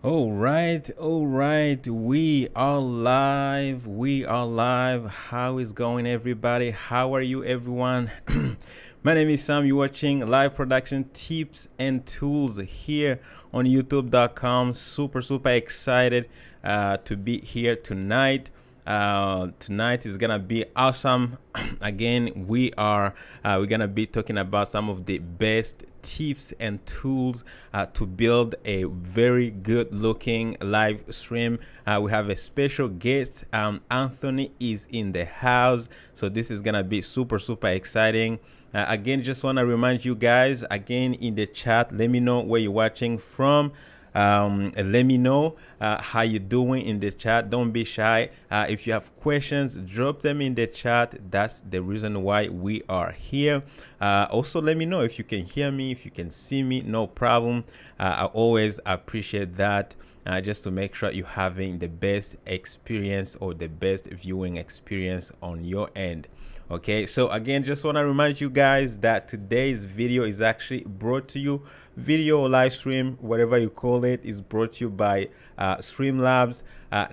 All right. We are live. We are live. How is going, everybody? How are you, everyone? My name is Sam. You're watching live production tips and tools here on youtube.com. Super excited to be here tonight. Tonight is gonna be awesome. Again, we're gonna be talking about some of the best tips and tools to build a very good looking live stream. We have a special guest. Anthony is in the house, so this is gonna be super exciting. Again, just want to remind you guys, again, in the chat, let me know where you're watching from. Let me know how you doing in the chat. Don't be shy. If you have questions, drop them in the chat. That's the reason why we are here. Also, let me know if you can hear me, if you can see me. No problem. I always appreciate that. Just to make sure you're having the best experience or the best viewing experience on your end. Okay, so again, just want to remind you guys that today's video is actually brought to you, video or live stream, whatever you call it, is brought to you by Streamlabs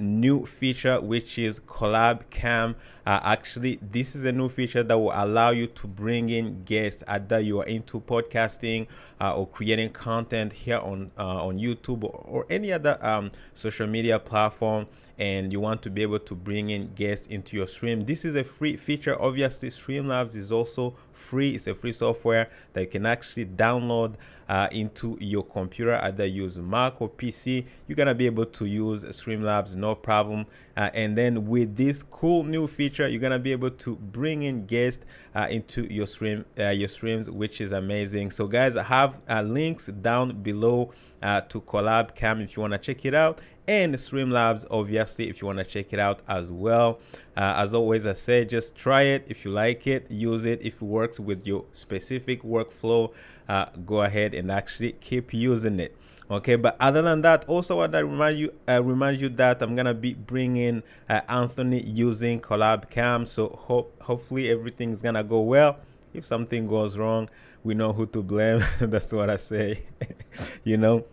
new feature, which is Collab Cam. Actually, this is a new feature that will allow you to bring in guests, either you are into podcasting or creating content here on YouTube or any other social media platform, and you want to be able to bring in guests into your stream. This is a free feature. Obviously, Streamlabs is also free. It's a free software that you can actually download into your computer, either use Mac or PC. You're gonna be able to use Streamlabs, no problem. And then with this cool new feature, you're gonna be able to bring in guests into your streams, which is amazing. So guys, I have links down below to Collab Cam if you want to check it out, and Streamlabs, obviously, if you want to check it out as well. As always, I say, just try it. If you like it, use it. If it works with your specific workflow, go ahead and actually keep using it. Okay, but other than that, also want to remind you that I'm gonna be bringing Anthony using Collab Cam. So hopefully everything's gonna go well. If something goes wrong, we know who to blame. That's what I say. You know.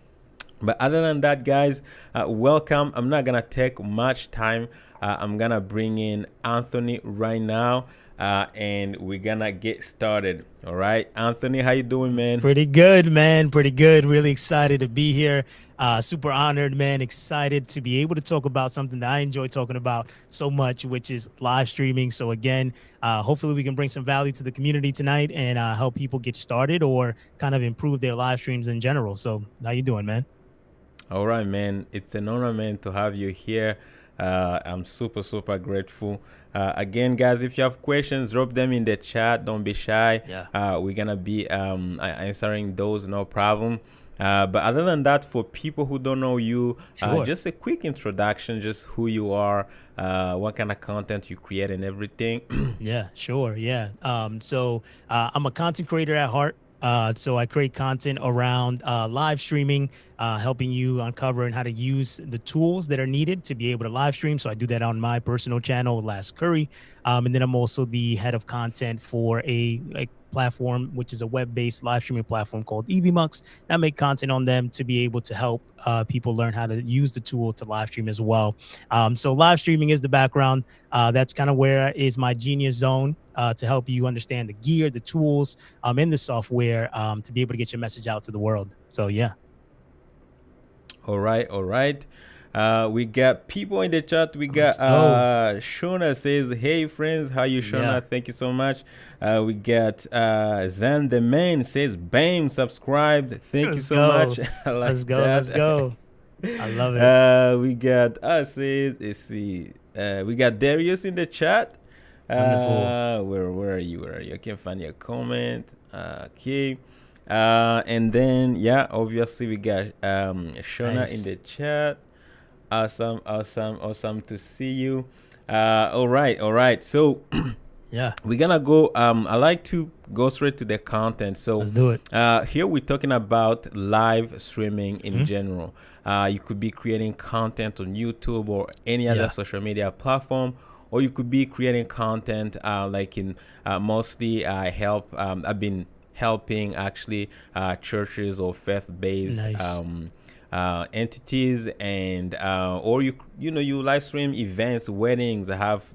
But other than that, guys, welcome. I'm not gonna take much time. I'm gonna bring in Anthony right now, and we're gonna get started. All right, Anthony, how you doing, man? Pretty good, man. Pretty good. Really excited to be here. Super honored, man. Excited to be able to talk about something that I enjoy talking about so much, which is live streaming. So again, hopefully we can bring some value to the community tonight and help people get started or kind of improve their live streams in general. So how you doing, man? All right, man. It's an honor, man, to have you here. I'm super grateful. Again, guys, if you have questions, drop them in the chat. Don't be shy. Yeah. We're gonna be answering those, no problem. But other than that, for people who don't know you, Sure. just a quick introduction, just who you are, what kind of content you create and everything. Yeah, sure. Yeah. So I'm a content creator at heart. So I create content around live streaming, helping you uncover and how to use the tools that are needed to be able to live stream. So I do that on my personal channel, Last Curry. And then I'm also the head of content for a platform, which is a web-based live streaming platform called EVMux. I make content on them to be able to help people learn how to use the tool to live stream as well. So live streaming is the background. That's kind of where is my genius zone. To help you understand the gear, the tools, and the software to be able to get your message out to the world. So, yeah. All right. We got people in the chat. We got Shona says, hey, friends. How you, Shona? Yeah. Thank you so much. We got Zan the Man says, bam, subscribed. Thank you so much. I like let's that. go. I love it. We got let's see. We got Darius in the chat. Where are you? I can't find your comment. Okay. And then obviously we got Shona in the chat. Awesome to see you. All right. So yeah, we're gonna go. I like to go straight to the content. So let's do it. Here we're talking about live streaming in general. You could be creating content on YouTube or any other social media platform, or you could be creating content like in mostly I've been helping actually churches or faith-based entities, and or you live stream events, weddings. I have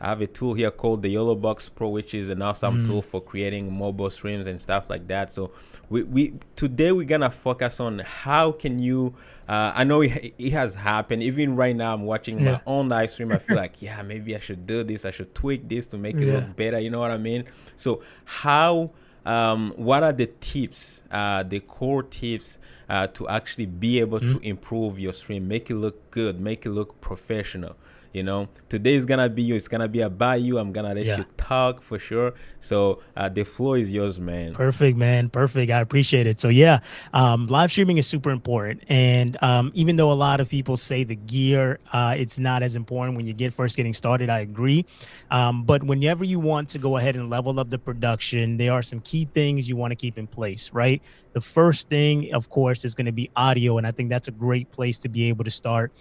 a tool here called the Yellow Box Pro, which is an awesome tool for creating mobile streams and stuff like that. So we today we're gonna focus on how can you I know it has happened. Even right now, I'm watching my own live stream. I feel like, yeah, maybe I should do this. I should tweak this to make it look better. You know what I mean? So how, what are the tips, the core tips to actually be able to improve your stream, make it look good, make it look professional? You know, today is gonna be you. It's gonna be about you. I'm gonna let you talk for sure. So the floor is yours, man. Perfect, man. Perfect. I appreciate it. So yeah, live streaming is super important. And even though a lot of people say the gear, it's not as important when you first getting started, I agree. But whenever you want to go ahead and level up the production, there are some key things you want to keep in place, right? The first thing, of course, is going to be audio. And I think that's a great place to be able to start,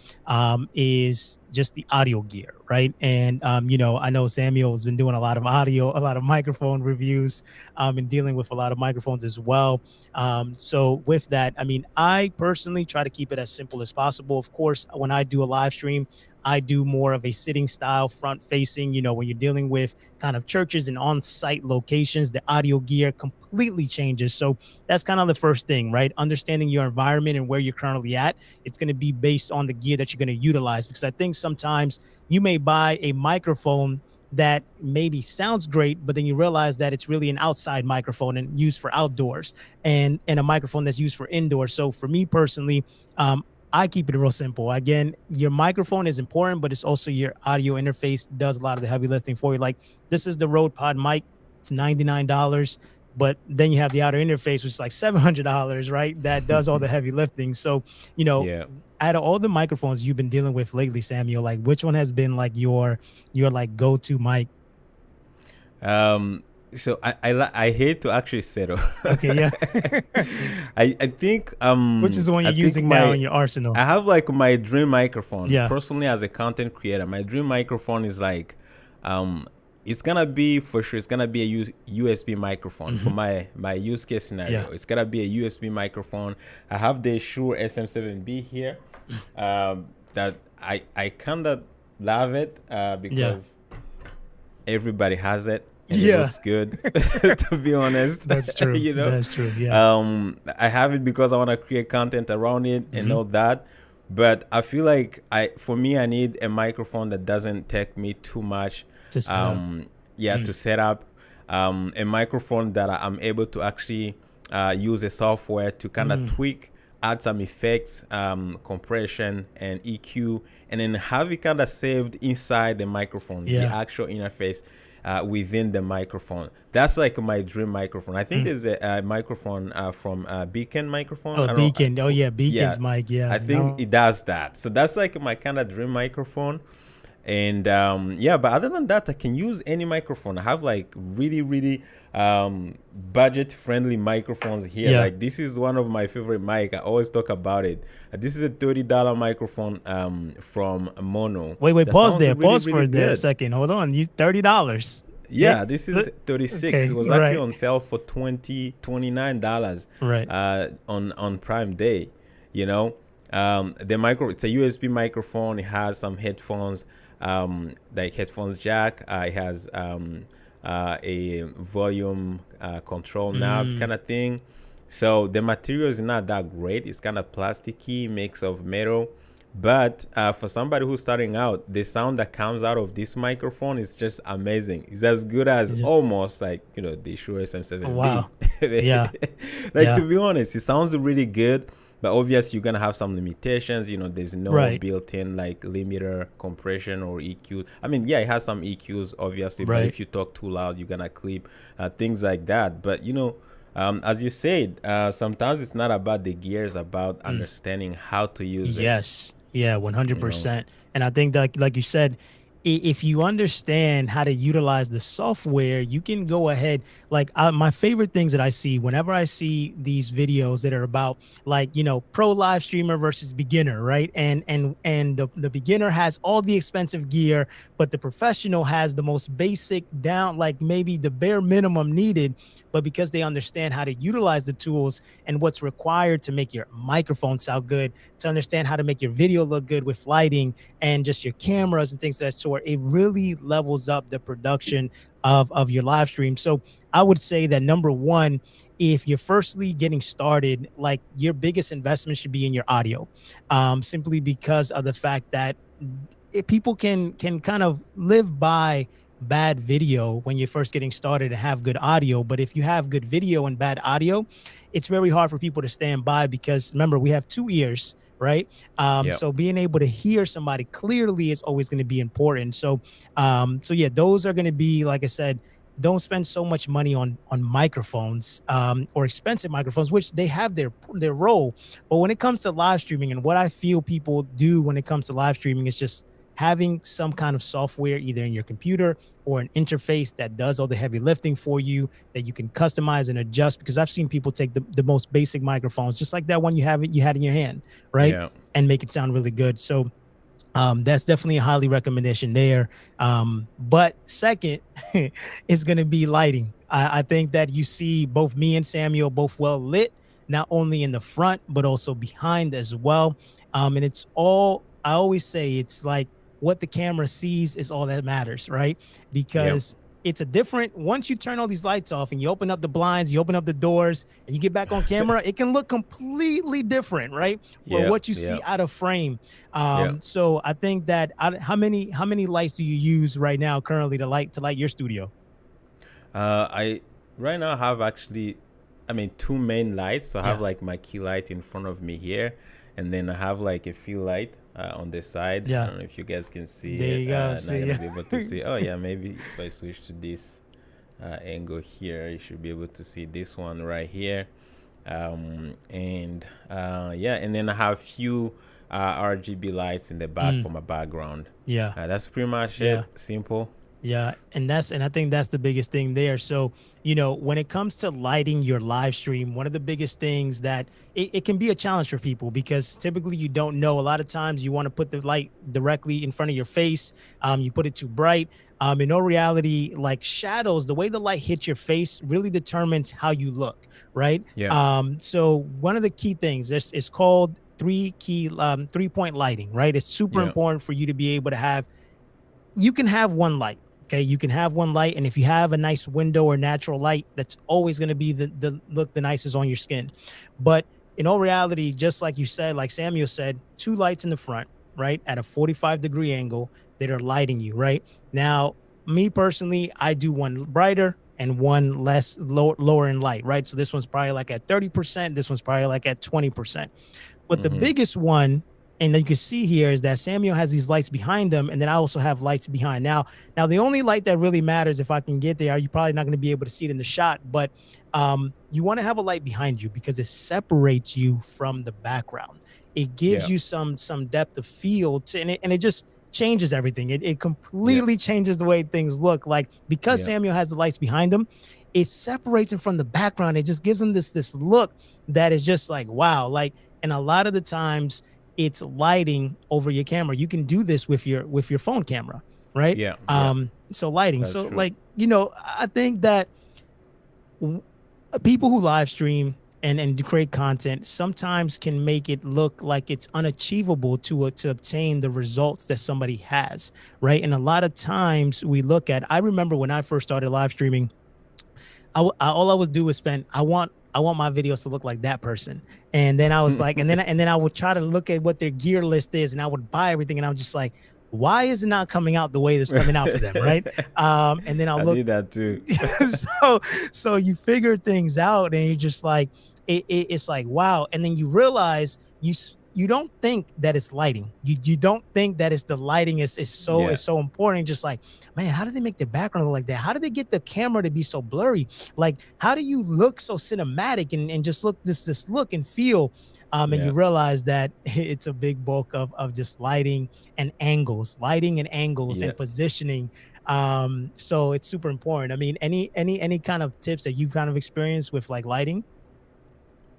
is just the audio gear, right? And you know, I know Samuel's been doing a lot of audio, a lot of microphone reviews, and dealing with a lot of microphones as well. So with that, I mean, I personally try to keep it as simple as possible. Of course, when I do a live stream, I do more of a sitting style, front facing. You know, when you're dealing with kind of churches and on-site locations, the audio gear completely changes. So that's kind of the first thing, right? Understanding your environment and where you're currently at. It's going to be based on the gear that you're going to utilize, because I think sometimes you may buy a microphone that maybe sounds great, but then you realize that it's really an outside microphone and used for outdoors, and a microphone that's used for indoors. So for me personally, I keep it real simple. Again, your microphone is important, but it's also your audio interface does a lot of the heavy lifting for you. Like, this is the Rode Pod mic. It's $99, but then you have the audio interface, which is like $700, right? That does all the heavy lifting. So, you know, out of all the microphones you've been dealing with lately, Samuel, like, which one has been like your like go-to mic? So I hate to actually settle. Okay, yeah. I think which is the one you're using now in your arsenal? I have like my dream microphone. Yeah. Personally, as a content creator, my dream microphone is like it's gonna be, for sure, it's gonna be a USB microphone for my use case scenario. It's gonna be a USB microphone. I have the Shure SM7B here. That I kind of love it because everybody has it. And it looks good, to be honest. That's true. You know, that's true. Yeah. I have it because I want to create content around it and all that. But I feel like for me, I need a microphone that doesn't take me too much. To set up. To set up. A microphone that I'm able to actually use a software to kind of tweak, add some effects, compression and EQ, and then have it kind of saved inside the microphone, the actual interface. Within the microphone. That's like my dream microphone. I think there's a microphone from Beacon microphone. Oh, Beacon. Oh yeah, Beacon's mic. Yeah, I think it does that. So that's like my kind of dream microphone. And but other than that, I can use any microphone. I have like really budget friendly microphones here. Like, this is one of my favorite mic. I always talk about it. This is a $30 microphone from Mono. Wait, pause there. Pause for a second. Hold on. You $30. Yeah, this is 36. Okay, it was actually on sale for $29. Right. On Prime Day. You know, it's a USB microphone. It has some headphones, like headphones jack. It has a volume control knob kind of thing. So the material is not that great. It's kind of plasticky, mix of metal. But for somebody who's starting out, the sound that comes out of this microphone is just amazing. It's as good as almost like, you know, the Shure SM7B. Wow. To be honest, it sounds really good. But obviously, you're going to have some limitations. You know, there's no built-in like limiter, compression, or EQ. I mean, it has some EQs, obviously. But if you talk too loud, you're going to clip, things like that. But, you know, as you said, sometimes it's not about the gear. It's about understanding how to use it. Yes. Yeah, 100%. And I think that, like you said, if you understand how to utilize the software, you can go ahead. Like my favorite things that I see whenever I see these videos that are about, like, pro live streamer versus beginner, right? And the beginner has all the expensive gear, but the professional has the most basic down, like maybe the bare minimum needed, but because they understand how to utilize the tools and what's required to make your microphone sound good, to understand how to make your video look good with lighting and just your cameras and things of that sort, it really levels up the production of your live stream. So I would say that number one, if you're firstly getting started, like your biggest investment should be in your audio, simply because of the fact that people can kind of live by bad video when you're first getting started and have good audio. But if you have good video and bad audio, it's very hard for people to stand by, because remember, we have two ears, right? Yep. So being able to hear somebody clearly is always going to be important. So yeah, those are going to be, like I said, don't spend so much money on microphones, or expensive microphones, which they have their role. But when it comes to live streaming, and what I feel people do when it comes to live streaming, is just having some kind of software either in your computer or an interface that does all the heavy lifting for you, that you can customize and adjust. Because I've seen people take the most basic microphones, just like that one you had in your hand, right, Yeah. and make it sound really good. So that's definitely a highly recommendation there. But second is going to be lighting. I think that you see both me and Samuel both well lit, not only in the front but also behind as well. And it's all, I always say, it's like what the camera sees is all that matters, right? Yep. Because it's a different, once you turn all these lights off and you open up the blinds, you open up the doors, and you get back on camera, it can look completely different, right? Or Yep. what you see Yep. out of frame. Yep. So I think that how many lights do you use right now currently to light your studio? I right now have actually, I mean, two main lights. So I have Yeah, like my key light in front of me here, and then I have like a fill light on the side. I yeah. don't know if you guys can see There it. you go. Not See, gonna yeah, be able to see. Oh yeah, maybe if I switch to this angle here, you should be able to see this one right here. And yeah, and then I have few RGB lights in the back mm, for my background. yeah, That's pretty much yeah. it. Simple. Yeah, and I think that's the biggest thing there. So, when it comes to lighting your live stream, one of the biggest things that it can be a challenge for people, because typically you don't know. A lot of times you want to put the light directly in front of your face. You put it too bright. In all reality, like shadows, the way the light hits your face really determines how you look, right? Yeah. So one of the key things is called 3-point lighting, right? It's super Yeah. important for you to be able to have, you can have one light. Okay, you can have one light, and if you have a nice window or natural light, that's always going to be the look the nicest on your skin. But in all reality, just like you said, like Samuel said, two lights in the front, right, at a 45-degree angle, that are lighting you, right? Now, me personally, I do one brighter and one less lower in light, right? So this one's probably like at 30%, this one's probably like at 20%. But the Mm-hmm. biggest one, and you can see here, is that Samuel has these lights behind them, and then I also have lights behind. Now the only light that really matters, if I can get there, you're probably not going to be able to see it in the shot, but you want to have a light behind you because it separates you from the background. It gives Yeah. you some depth of field, and it just changes everything. It Yeah. completely changes the way things look. Like, because Yeah. Samuel has the lights behind him, it separates him from the background. It just gives him this look that is just like, wow. Like, and a lot of the times it's lighting over your camera. You can do this with your phone camera, right? Yeah. Yeah. So lighting. That's So, true. like, I think that people who live stream and create content sometimes can make it look like it's unachievable to obtain the results that somebody has, right? And a lot of times we look at, I remember when I first started live streaming, all I would do was spend, I want my videos to look like that person. And then I was like, and then I would try to look at what their gear list is, and I would buy everything, and I'm just like, why is it not coming out the way it's coming out for them, right? And then I'll I look. did that too. So you figure things out, and you're just like, it's like, wow. And then you realize you don't think that it's lighting. You don't think that it's the lighting Yeah. is so important. Just like, man, how did they make the background look like that? How did they get the camera to be so blurry? Like, how do you look so cinematic and just look this look and feel? And you Yeah. realize that it's a big bulk of just lighting and angles Yeah. and positioning. So it's super important. I mean, any kind of tips that you've kind of experienced with like lighting?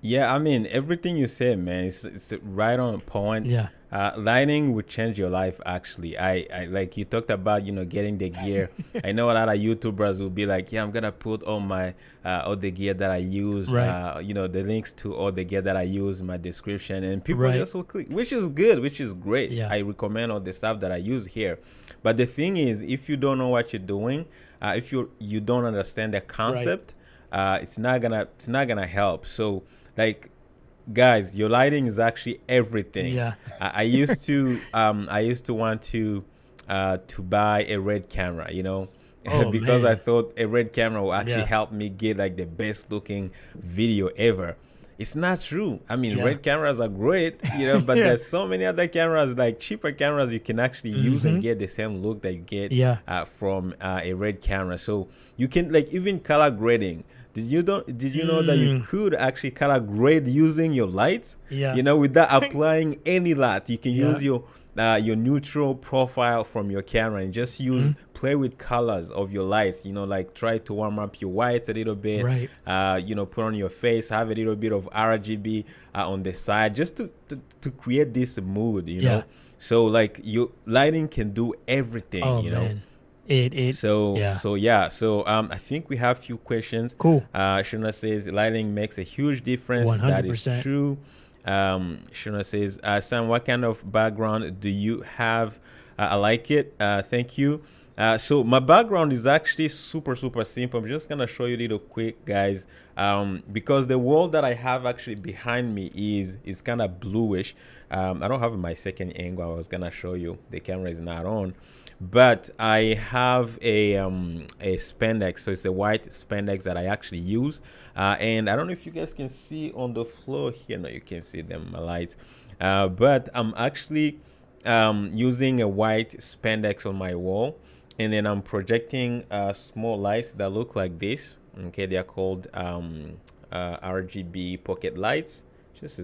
Yeah, I mean everything you said, man. It's right on point. Yeah. Lighting would change your life. Actually, I like you talked about, getting the gear. I know a lot of YouTubers will be like, yeah, I'm gonna put all the gear that I use, Right. the links to all the gear that I use in my description, and people Right. just will click, which is good, which is great. Yeah. I recommend all the stuff that I use here, but the thing is, if you don't know what you're doing, if you don't understand the Right. concept, it's not gonna help. So like, guys, your lighting is actually everything. Yeah. I used to want to buy a red camera, Oh because I man. thought a red camera will actually Yeah. help me get like the best looking video ever. It's not true. I mean, Yeah. red cameras are great, but Yeah. there's so many other cameras, like cheaper cameras, you can actually use and Hmm. get the same look that you get Yeah. from a red camera. So you can, like, even color grading. Did you know that you Mm, could actually color grade using your lights? yeah. Without applying any light, you can Yeah. use your neutral profile from your camera and just Mhm. play with colors of your lights. Like try to warm up your whites a little bit. Right. Put on your face, have a little bit of RGB on the side, just to create this mood. Yeah. So like your lighting can do everything. Oh man. It yeah. So yeah, so I think we have few questions. Cool. Shuna says lighting makes a huge difference. That is 100%. true. Shuna says, Sam, what kind of background do you have? I like it. Thank you. So my background is actually super super simple. I'm just gonna show you a little quick, guys. Because the wall that I have actually behind me is kind of bluish. I don't have my second angle. I was gonna show you. The camera is not on, but I have a spandex. So it's a white spandex that I actually use. And I don't know if you guys can see on the floor here. No, you can see them, my lights. But I'm actually using a white spandex on my wall, and then I'm projecting small lights that look like this. Okay, they are called RGB pocket lights. This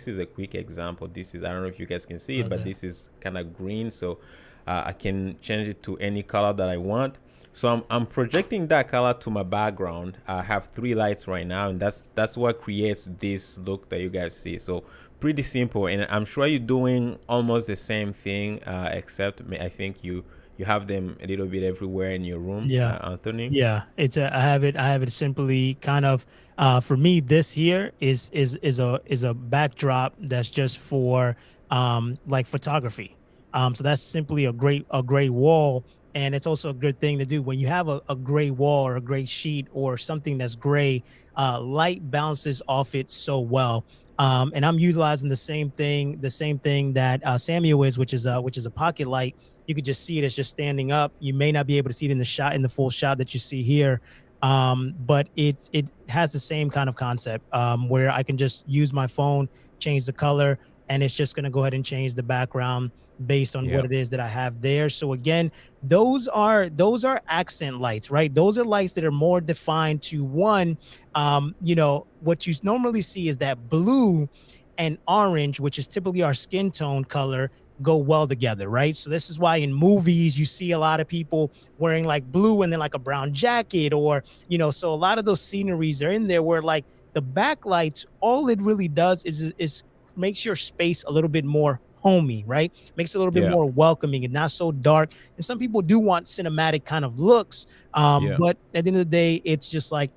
is a quick example. I don't know if you guys can see it, Love but that. this is kind of green, so I can change it to any color that I want. So I'm projecting that color to my background. I have 3 lights right now, and that's what creates this look that you guys see. So pretty simple, and I'm sure you're doing almost the same thing, except I think you have them a little bit everywhere in your room, Yeah. Anthony. Yeah, I have it simply kind of for me this here is a backdrop that's just for like photography. So that's simply a gray wall, and it's also a good thing to do when you have a gray wall or a gray sheet or something that's gray. Light bounces off it so well. And I'm utilizing the same thing that Samuel is, which is a pocket light. You could just see it as just standing up. You may not be able to see it in the full shot that you see here. But it has the same kind of concept where I can just use my phone, change the color, and it's just going to go ahead and change the background based on what Yeah. it is that I have there. So again, those are accent lights, right? Those are lights that are more defined to one. What you normally see is that blue and orange, which is typically our skin tone color, go well together, right? So this is why in movies you see a lot of people wearing like blue and then like a brown jacket, or so a lot of those sceneries are in there where like the backlights, all it really does is makes your space a little bit more homey, right? Makes it a little bit Yeah. more welcoming and not so dark. And some people do want cinematic kind of looks, Yeah. but at the end of the day, it's just like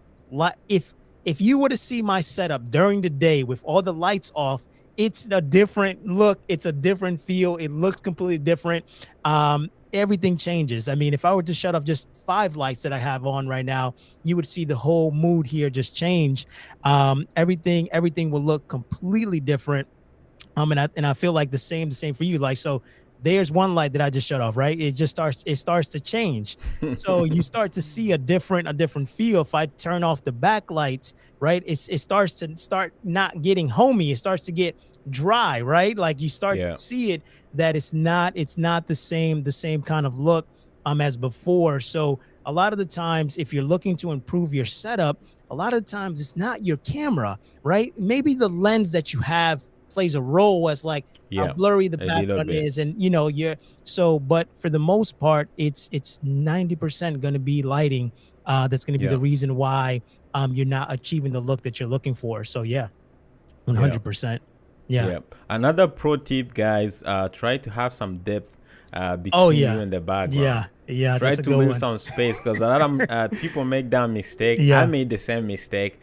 if you were to see my setup during the day with all the lights off, it's a different look. It's a different feel. It looks completely different. Everything changes. I mean, if I were to shut off just 5 lights that I have on right now, you would see the whole mood here just change. Everything will look completely different. And I feel like the same for you. Like, so there's one light that I just shut off, right? It starts to change. So you start to see a different feel. If I turn off the backlights, right? It starts to start not getting homey. It starts to get dry, right? Like you start Yeah. to see it that it's not the same kind of look as before. So a lot of the times, if you're looking to improve your setup, a lot of times it's not your camera, right? Maybe the lens that you have plays a role as like how Yeah, blurry the a little background bit. is, and you're so. But for the most part, it's 90% going to be lighting. That's going to be the Yeah, reason why you're not achieving the look that you're looking for. So yeah, yeah. 100%. Yeah. Yeah. Another pro tip, guys, try to have some depth Oh between you yeah. and the background. Yeah. Yeah. Try That's a to good leave one. some space because a lot of people make that mistake. I Yeah. made the same mistake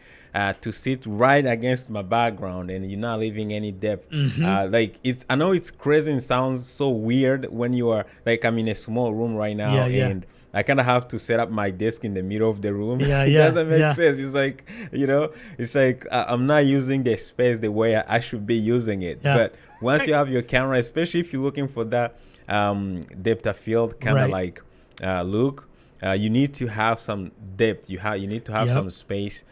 to sit right against my background and you're not leaving any depth. Hmm. Like I know it's crazy and sounds so weird when you are like, I'm in a small room right now Yeah. Yeah. and I kind of have to set up my desk in the middle of the room. Yeah. It Yeah. doesn't make Yeah. sense. It's like, it's like I'm not using the space the way I should be using it. Yeah. But once you have your camera, especially if you're looking for that depth of field kind of Right. like look, you need to have some depth. You need to have Yep. some space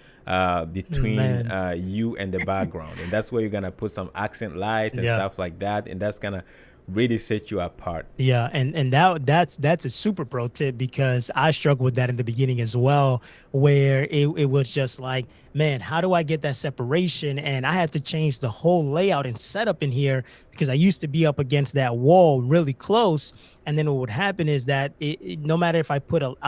between Man. you and the background, and that's where you're gonna put some accent lights and Yeah. stuff like that, and that's gonna really set you apart. Yeah, and that's a super pro tip because I struggled with that in the beginning as well, where it was just like, man, how do I get that separation? And I had to change the whole layout and setup in here because I used to be up against that wall really close. And then what would happen is that no matter if I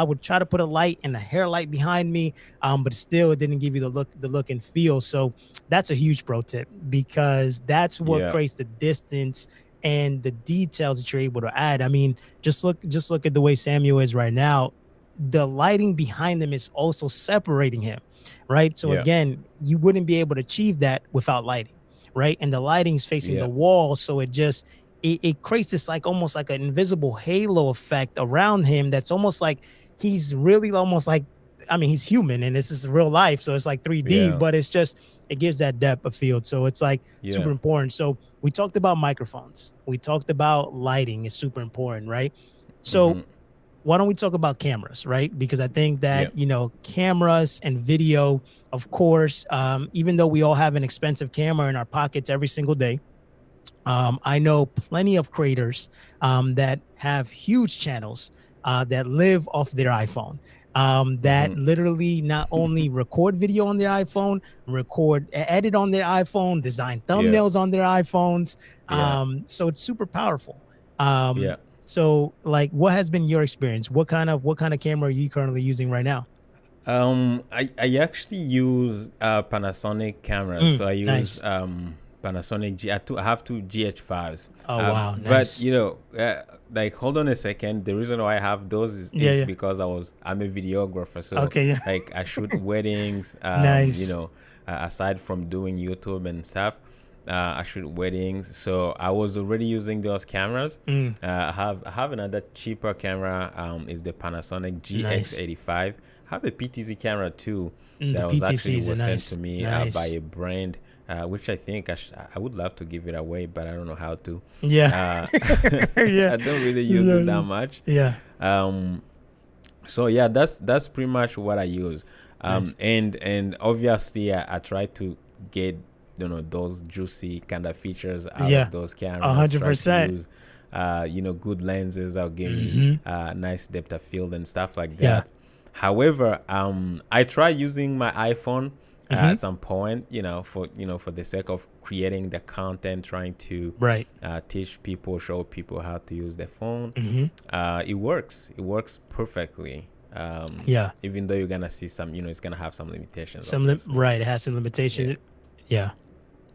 would try to put a light and a hair light behind me, but still it didn't give you the look and feel. So that's a huge pro tip because that's what Yeah, creates the distance and the details that you're able to add. I mean, just look at the way Samuel is right now. The lighting behind him is also separating him, right? So yeah, again, you wouldn't be able to achieve that without lighting, right? And the lighting is facing the yeah, wall, so it creates this like almost like an invisible halo effect around him. That's almost like he's really almost like, I mean, he's human and this is real life, so it's like 3D, yeah, but it gives that depth of field. So it's like yeah. super important. So we talked about microphones. We talked about lighting is super important, right? So Mm-hmm. why don't we talk about cameras, right? Because I think Yeah, that, cameras and video, of course, even though we all have an expensive camera in our pockets every single day, I know plenty of creators that have huge channels that live off their iPhone. That mm-hmm. literally not only record video on their iPhone, edit on their iPhone, design Yeah, thumbnails on their iPhones. yeah, So it's super powerful. Um, yeah. so like, what has been your experience? What kind of camera are you currently using right now? I actually use Panasonic cameras. So I use Nice. Panasonic I have two GH5s. Oh wow, But nice. like hold on a second. The reason why I have those Yeah, is yeah. because I'm a videographer. So Okay, yeah. like I shoot weddings. Nice. Aside from doing YouTube and stuff. I shoot weddings, so I was already using those cameras. Mm, I have another cheaper camera. Is the Panasonic nice. GX85. I have a PTZ camera too The that PTCs are was sent to nice. me by Nice. a brand, which I think I would love to give it away, but I don't know how to. Yeah. Uh, Yeah. I don't really use it that Nice. much. Yeah. Um, so yeah, that's pretty much what I use. Nice. And obviously I try to get those juicy kind of features out Yeah. of those A cameras. hundred Try to percent. use good lenses that'll give me Mm-hmm. nice depth of field and stuff like Yeah. that. However, I try using my iPhone Mm-hmm. at some point, for the sake of creating the content, trying to Right. teach people, show people how to use the phone. Mm-hmm. It works. It works perfectly. Yeah. Even though you're gonna see some, it's gonna have some limitations, Some obviously. right. It has some Yeah. limitations. Yeah.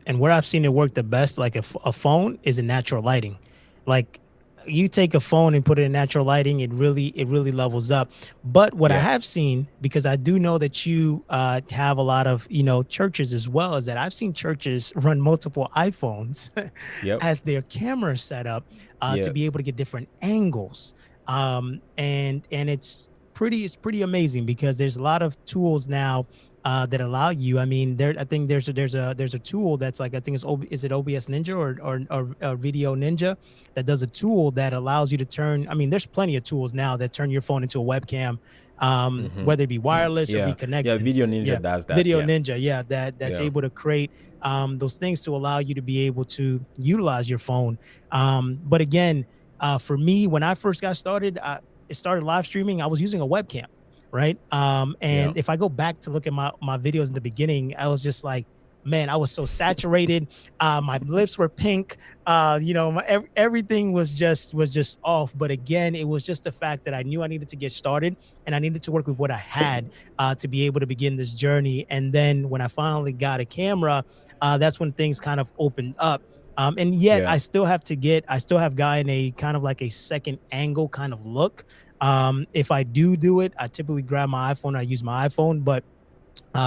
And where I've seen it work the best, like a phone, is in natural lighting. Like you take a phone and put it in natural lighting, it really levels up. But what I Yeah. have seen, because I do know that you have a lot of churches as well, is that I've seen churches run multiple iPhones Yep. as their camera setup to Yeah. be able to get different angles. And it's pretty amazing because there's a lot of tools now that allow you. I mean, I think there's a tool that's like, I think is it OBS Ninja or Video Ninja, that does a tool that allows you to turn. I mean, there's plenty of tools now that turn your phone into a webcam, Mm-hmm. whether it be wireless or be Yeah. Yeah. connected. Video Ninja Yeah, does that. Video Yeah. Ninja, yeah, that's Yeah. able to create those things to allow you to be able to utilize your phone. But again, for me, when I first got started, started live streaming, I was using a webcam, right? Yeah. And if I go back to look at my videos in the beginning, I was just like, man, I was so saturated. My lips were pink. Everything was just off. But again, it was just the fact that I knew I needed to get started and I needed to work with what I had to be able to begin this journey. And then when I finally got a camera, that's when things kind of opened up. And yet Yeah. I still have gotten a kind of like a second angle kind of look. If I do it, I typically grab my iPhone, I use my iPhone, but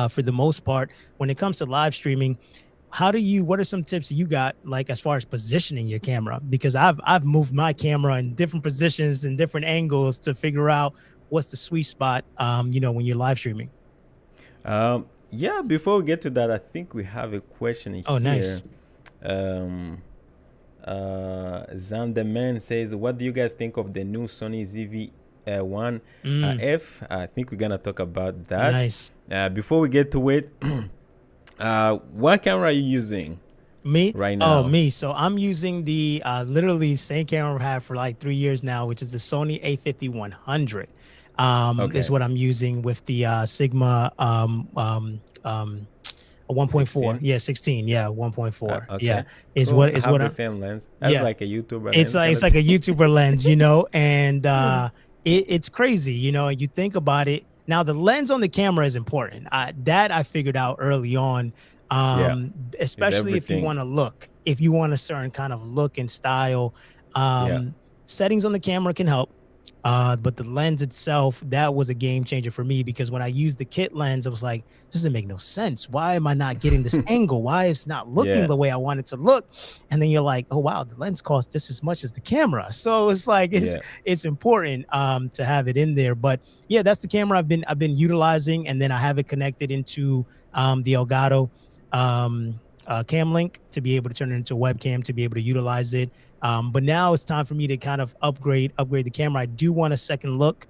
for the most part, when it comes to live streaming, what are some tips you got like as far as positioning your camera? Because I've moved my camera in different positions and different angles to figure out what's the sweet spot, when you're live streaming. Yeah, before we get to that, I think we have a question Oh, here. nice. Um, Zanderman says, "What do you guys think of the new Sony ZV-1 Mm, F?" I think we're gonna talk about that. nice. Before we get to it, what camera are you using Me? right Oh, now? me. So I'm using the literally same camera I've had for like 3 years now, which is the Sony A50-100. Is Okay, what I'm using with the Sigma a 1.4. 16. Yeah, 16. Yeah, 1.4. Yeah, Okay, is cool. what I is have what the I'm. same lens. That's Yeah, like a YouTuber it's lens like kind it's of like a thing. YouTuber lens, and it's crazy, you think about it. Now the lens on the camera is important. That I figured out early on, Yeah, it's especially if you everything. want to look, if you want a certain kind of look and style. Yeah, Settings on the camera can help. But the lens itself, that was a game changer for me because when I used the kit lens, I was like, this doesn't make no sense. Why am I not getting this angle? Why is it not looking yeah, the way I want it to look? And then you're like, oh wow, the lens costs just as much as the camera. So it's like it's yeah, it's important to have it in there. But yeah, that's the camera I've been utilizing, and then I have it connected into the Elgato cam link to be able to turn it into a webcam to be able to utilize it. But now it's time for me to kind of upgrade the camera. I do want a second look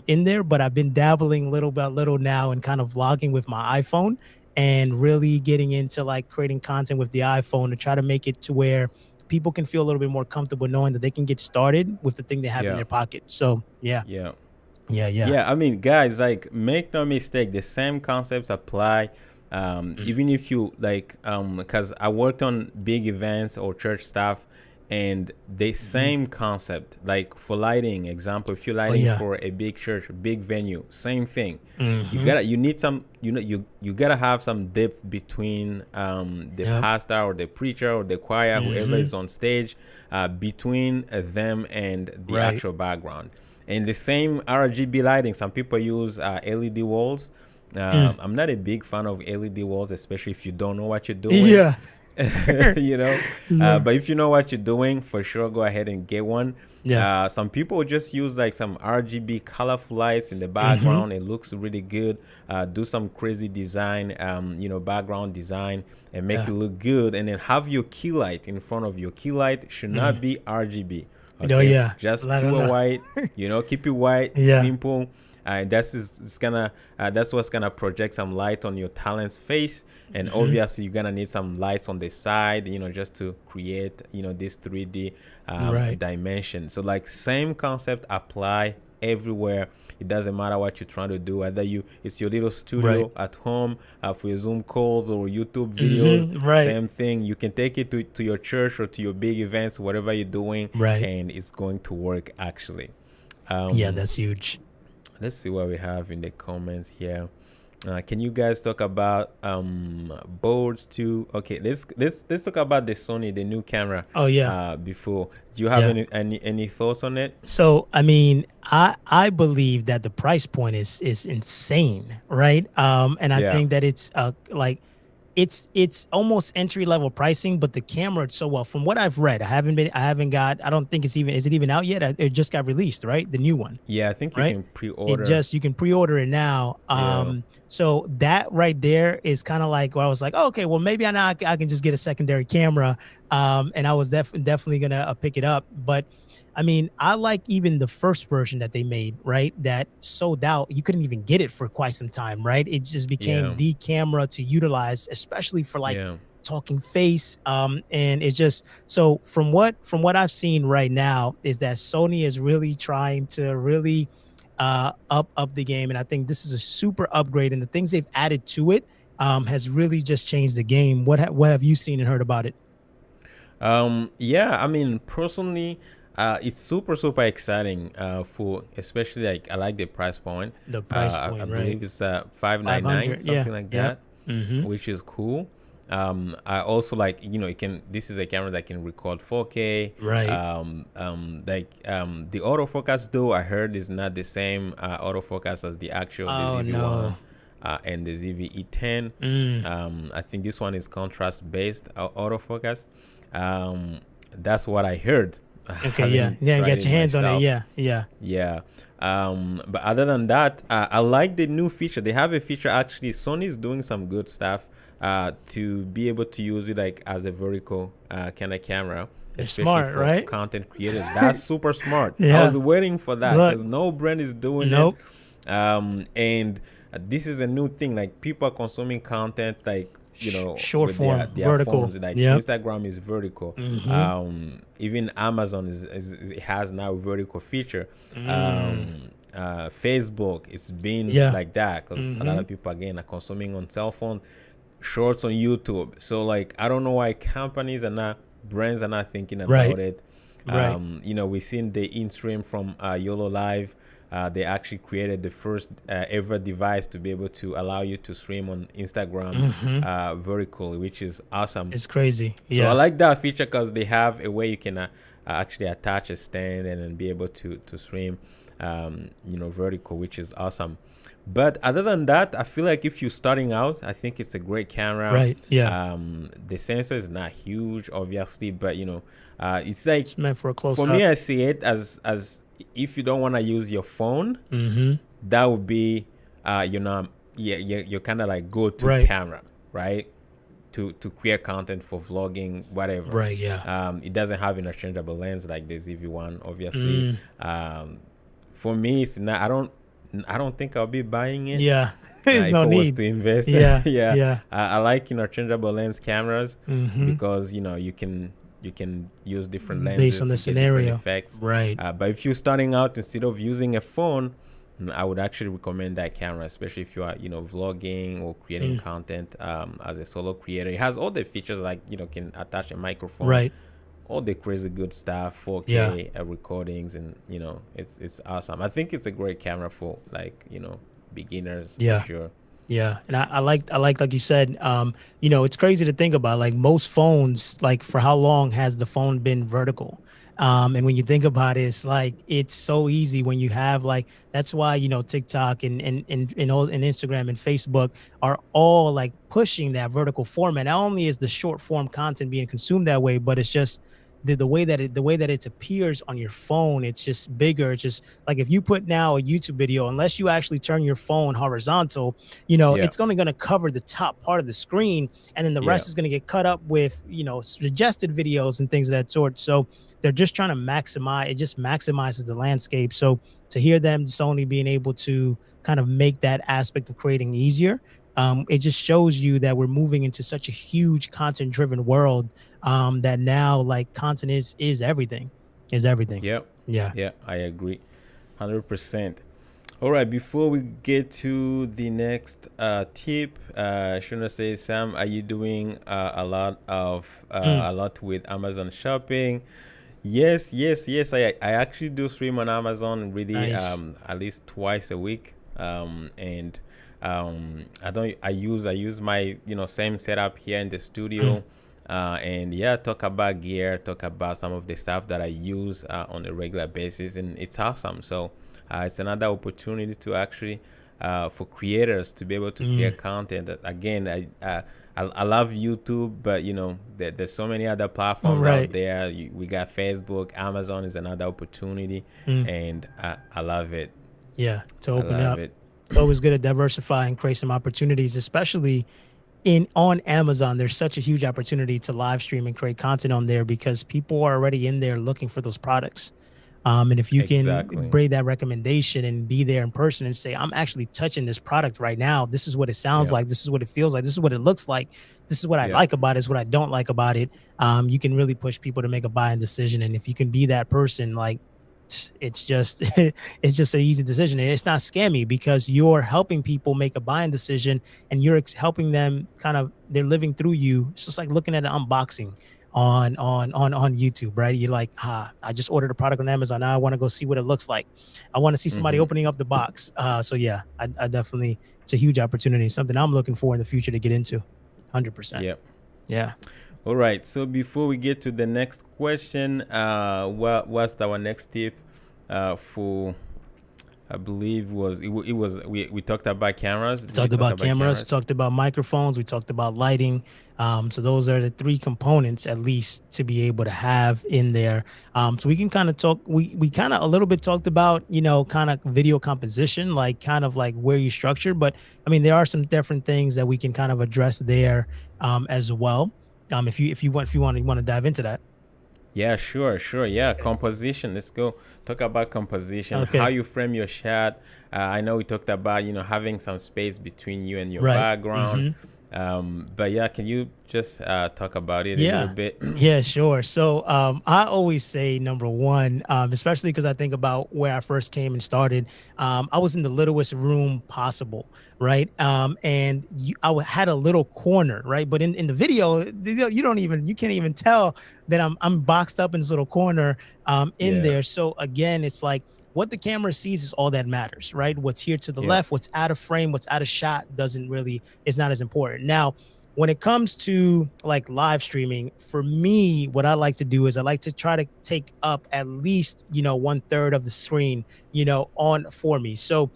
in there, but I've been dabbling little by little now and kind of vlogging with my iPhone and really getting into like creating content with the iPhone to try to make it to where people can feel a little bit more comfortable knowing that they can get started with the thing they have in yeah, their pocket. So yeah, yeah. yeah, yeah. Yeah, I mean, guys, like, make no mistake, the same concepts apply. Mm, Even if you like, because I worked on big events or church stuff, and the mhm. same concept, like for lighting, example, if you're Oh lighting yeah. for a big church, big venue, same thing. Hmm. You need some, you gotta have some depth between the Yep. pastor or the preacher or the choir, whoever Hmm. is on stage, between them and the Right. actual background. And the same RGB lighting, some people use LED walls. Mm. I'm not a big fan of LED walls, especially if you don't know what you're doing. Yeah. you know, Yeah. but if you know what you're doing, for sure, go ahead and get one. Yeah. Some people just use like some RGB colorful lights in the Hmm. background. It looks really good. Do some crazy design, background design, and make Yeah. it look good. And then have your key light in front of your key light should Mm. not be RGB. Oh Okay, yeah. just I don't pure know. white. Keep it white, Yeah. simple. And that's what's gonna project some light on your talent's face, and Hmm. obviously you're gonna need some lights on the side, just to create this 3D Right. dimension. So like same concept apply everywhere. It doesn't matter what you're trying to do, whether it's your little Right. studio at home, for your Zoom calls or YouTube videos. Right. Same thing, you can take it to your church or to your big events, whatever you're doing, Right. and it's going to work actually. Yeah, um that's huge. Let's see what we have in the comments here. Can you guys talk about boards too? Okay, let's talk about the Sony, the new camera. Oh yeah. Before, do you have Yeah. any thoughts on it? So I mean, I believe that the price point is insane, right? And I Yeah, think that it's like it's almost entry level pricing, but the camera it's so well. From what I've read, I haven't got. I don't think it's even. Is it even out yet? It just got released, right? The new one. yeah. I think you Right? can It pre-order. just you can pre-order it now. Yeah, So that right there is kind of like where I was like, oh, okay, well maybe I can just get a secondary camera. And I was definitely gonna pick it up. But I mean, I like even the first version that they made, right? That sold out. You couldn't even get it for quite some time, right? It just became yeah, the camera to utilize, especially for like yeah, talking face. And it's just so from what I've seen right now is that Sony is really trying to really up the game, and I think this is a super upgrade. And the things they've added to it has really just changed the game. What have you seen and heard about it? Yeah, I mean, personally, it's super exciting. For especially like I like the price point. The price I point, right? believe it's 599, 500. Yeah. something like Yep. that, Mm-hmm. which is cool. I also like, it can, this is a camera that can record 4K. Right. The autofocus though, I heard is not the same autofocus as the actual the Oh no. ZV-1 and the ZV-E10. Mm. I think this one is contrast based autofocus. Um, that's what I heard. I Okay. Yeah. haven't Yeah. tried Get it your hands on it. myself. Yeah. Yeah. Yeah. But other than that, I like the new feature. They have a feature actually. Sony is doing some good stuff to be able to use it like as a vertical kind of camera, They're especially smart, for right? content creators. That's super smart. I Yeah. was waiting for that Look. because no brand is doing it. Nope. And this is a new thing. Like people are consuming content like Short with form, their vertical. phones. Like Yep. Instagram is vertical. Mm-hmm. Even Amazon it has now a vertical feature. Mm. Facebook, it's been Yeah. like that because a lot Mm-hmm. of people again are consuming on cell phone, shorts on YouTube. So like I don't know why brands are not thinking Right. about it. Right. We've seen the in-stream from YOLO Live. They actually created the first ever device to be able to allow you to stream on Instagram Mm-hmm. vertically, which is awesome. It's crazy. So I Yeah. like that feature because they have a way you can actually attach a stand and then be able to stream, vertical, which is awesome. But other than that, I feel like if you're starting out, I think it's a great camera. Right. Yeah. The sensor is not huge, obviously, but it's like It's meant for a close for up. me, I see it as if you don't want to use your phone, Mm-hmm. that would be, you're kind of like go-to Right. camera, right? To create content for vlogging, whatever. Right. Yeah. It doesn't have interchangeable lens like the ZV-1, obviously. For me, it's not. I don't think I'll be buying it. Yeah. There's If no I was need. to invest. Yeah. Yeah. Yeah. I like interchangeable lens cameras Mm-hmm. because you can use different lenses Based on the to get different scenario. effects. Right. But if you're starting out, instead of using a phone, I would actually recommend that camera, especially if you are vlogging or creating content as a solo creator. It has all the features like can attach a microphone, Right. all the crazy good stuff, 4K Yeah. recordings, and it's awesome. I think it's a great camera for like beginners. Yeah. For sure. Yeah, and I like you said, it's crazy to think about. Like most phones, like for how long has the phone been vertical? And when you think about it, it's like it's so easy when you have like that's why TikTok and Instagram and Facebook are all like pushing that vertical format. Not only is the short form content being consumed that way, but it's just the way that it appears on your phone, it's just bigger. It's just like if you put now a YouTube video, unless you actually turn your phone horizontal, Yeah. it's only going to cover the top part of the screen, and then the rest Yeah. is going to get cut up with suggested videos and things of that sort. So they're just trying to maximize. It just maximizes the landscape. So to hear them, Sony being able to kind of make that aspect of creating easier, it just shows you that we're moving into such a huge content driven world, that now like content is everything. Yep. Yeah. Yeah, I agree, 100%. All right, before we get to the next tip, should I say, Sam, are you doing a lot with Amazon shopping? Yes. I actually do stream on Amazon really, Nice. at least twice a week. And I use my same setup here in the studio. And yeah, talk about gear, talk about some of the stuff that I use on a regular basis, and it's awesome. So it's another opportunity to actually for creators to be able to create content. Again, I love YouTube, but there's so many other platforms Right. out there. We got Facebook, Amazon is another opportunity, and I love it. Yeah, to I open love up. it. It's always good to diversify and create some opportunities, especially on Amazon. There's such a huge opportunity to live stream and create content on there because people are already in there looking for those products. And if you can Exactly. bring that recommendation and be there in person and say, I'm actually touching this product right now. This is what it sounds Yeah. like. This is what it feels like. This is what it looks like. This is what I Yeah. like about it. This is what I don't like about it. You can really push people to make a buying decision. And if you can be that person, like, it's just it's just an easy decision, and it's not scammy because you're helping people make a buying decision, and you're helping them kind of, they're living through you. It's just like looking at an unboxing on YouTube, right? You're like, I just ordered a product on Amazon. Now I want to go see what it looks like. I want to see somebody Hmm. opening up the box. So yeah, I definitely, it's a huge opportunity, something I'm looking for in the future to get into. 100%. Yep. Yeah. All right. So before we get to the next question, what's our next tip for? I believe we talked about cameras. We Did we talked talk about about cameras, we cameras? talked about microphones, we talked about lighting. So those are the three components, at least, to be able to have in there. So we can kind of talk, we kind of a little bit talked about, kind of video composition, like kind of like where you structure. But I mean, there are some different things that we can kind of address there as well. If you want to dive into that. Yeah, sure, sure. Yeah, composition. Let's go talk about composition. How Okay. you frame your shot. I know we talked about having some space between you and your Right. background. But yeah, can you just talk about it a little Yeah. bit? Yeah, sure. So I always say number one, especially because I think about where I first came and started. I was in the littlest room possible, right? And had a little corner, right? But in the video, you can't even tell that I'm boxed up in this little corner in Yeah. there. So again, it's like what the camera sees is all that matters, right? What's here to the Yeah. left, what's out of frame, what's out of shot doesn't really, it's not as important. Now, when it comes to like live streaming, for me, what I like to do is I like to try to take up at least, 1/3 of the screen, on for me. So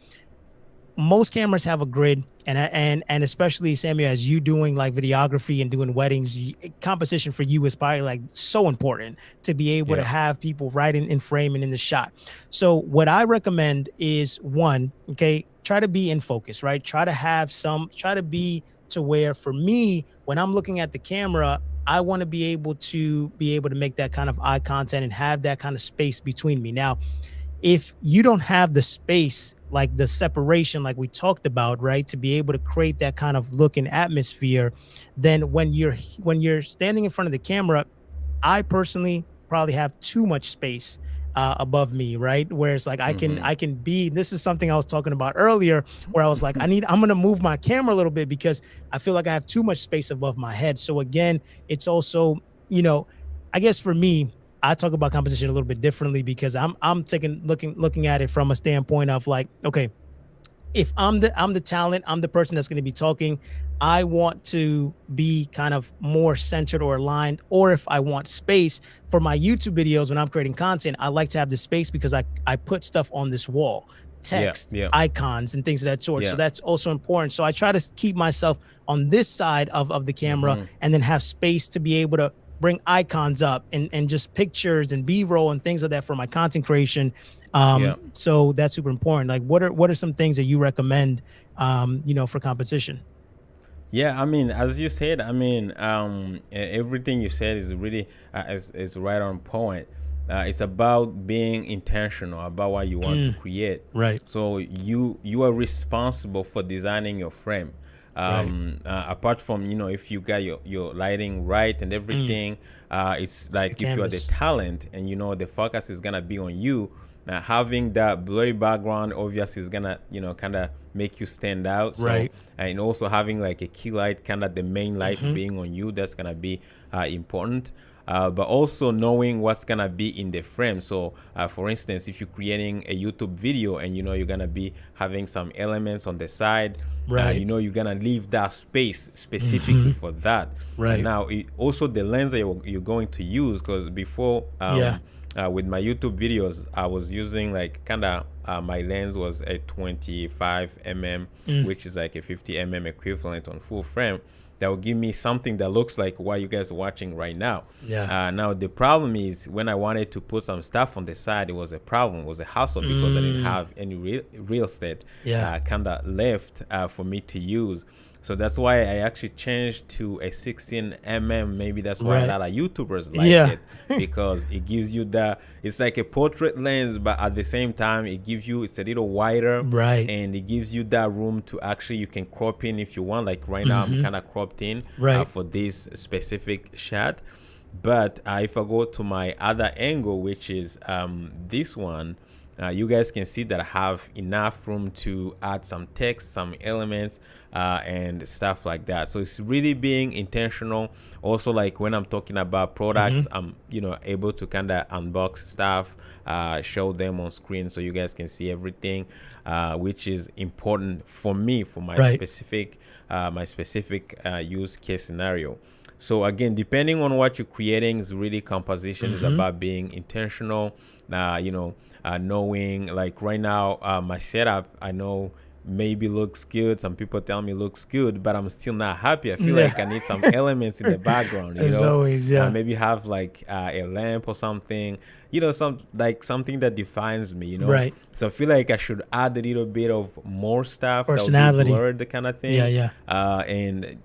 most cameras have a grid, and especially, Samuel, as you doing like videography and doing weddings, composition for you is probably like so important to be able to Yeah. have people right in frame and in the shot. So what I recommend is, one, okay, try to be in focus, right? Try to be to where, for me, when I'm looking at the camera, I want to be able to make that kind of eye contact and have that kind of space between me. Now, if you don't have the space, like the separation, like we talked about, right, to be able to create that kind of look and atmosphere, then when you're standing in front of the camera, I personally probably have too much space above me, right? Where it's like I can Mm-hmm. I can be. This is something I was talking about earlier, where I was like, I'm gonna move my camera a little bit because I feel like I have too much space above my head. So again, it's also, you know, I guess for me, I talk about composition a little bit differently because I'm looking at it from a standpoint of like, okay, if I'm the talent, I'm the person that's going to be talking, I want to be kind of more centered or aligned. Or if I want space for my YouTube videos when I'm creating content, I like to have the space because I put stuff on this wall, Yeah. text, Yeah. icons, and things of that sort. So Yeah. that's also important. So I try to keep myself on this side of the camera Mm-hmm. and then have space to be able to bring icons up and just pictures and B-roll and things like that for my content creation. Yeah. So that's super important. Like what are some things that you recommend for competition? Yeah, I mean, as you said, I mean, everything you said is really is right on point. It's about being intentional about what you want to create. Right. So you are responsible for designing your frame. Right. Apart from if you got your lighting right and everything, it's Your like if you are the canvas. talent and the focus is gonna be on you. Now, having that blurry background obviously is gonna kind of make you stand out. So Right. and also having like a key light, kind of the main light Hmm. being on you, that's gonna be important. But also knowing what's gonna be in the frame. So for instance, if you're creating a YouTube video and you're gonna be having some elements on the side, Right. you're gonna leave that space specifically Hmm. for that. And Right. now also the lens that you're going to use, because before Yeah. with my YouTube videos, I was using like kind of my lens was a 25 mm, Mm. which is like a 50 mm equivalent on full frame. that will give me something that looks like what you guys are watching right now. Yeah. Now the problem is when I wanted to put some stuff on the side, it was a problem, it was a hassle because I didn't have any real estate kind of left for me to use. So that's why I actually changed to a 16mm. Maybe that's why a lot of YouTubers like it, because it gives you it's like a portrait lens, but at the same time it's a little wider, and it gives you that room to actually, you can crop in if you want. Like right now I'm kind of cropped in for this specific shot. But if I go to my other angle, which is this one, you guys can see that I have enough room to add some text, some elements, and stuff like that. So it's really being intentional. Also, like when I'm talking about products, I'm able to kind of unbox stuff, show them on screen so you guys can see everything, which is important for me, for my specific use case scenario. So again, depending on what you're creating, is really composition is about being intentional. Knowing, like right now, my setup, I know maybe looks good. Some people tell me looks good, but I'm still not happy. I feel like I need some elements in the background. Always, maybe have like a lamp or something. Something that defines me. So I feel like I should add a little bit of more stuff, personality, that would blur the kind of thing. And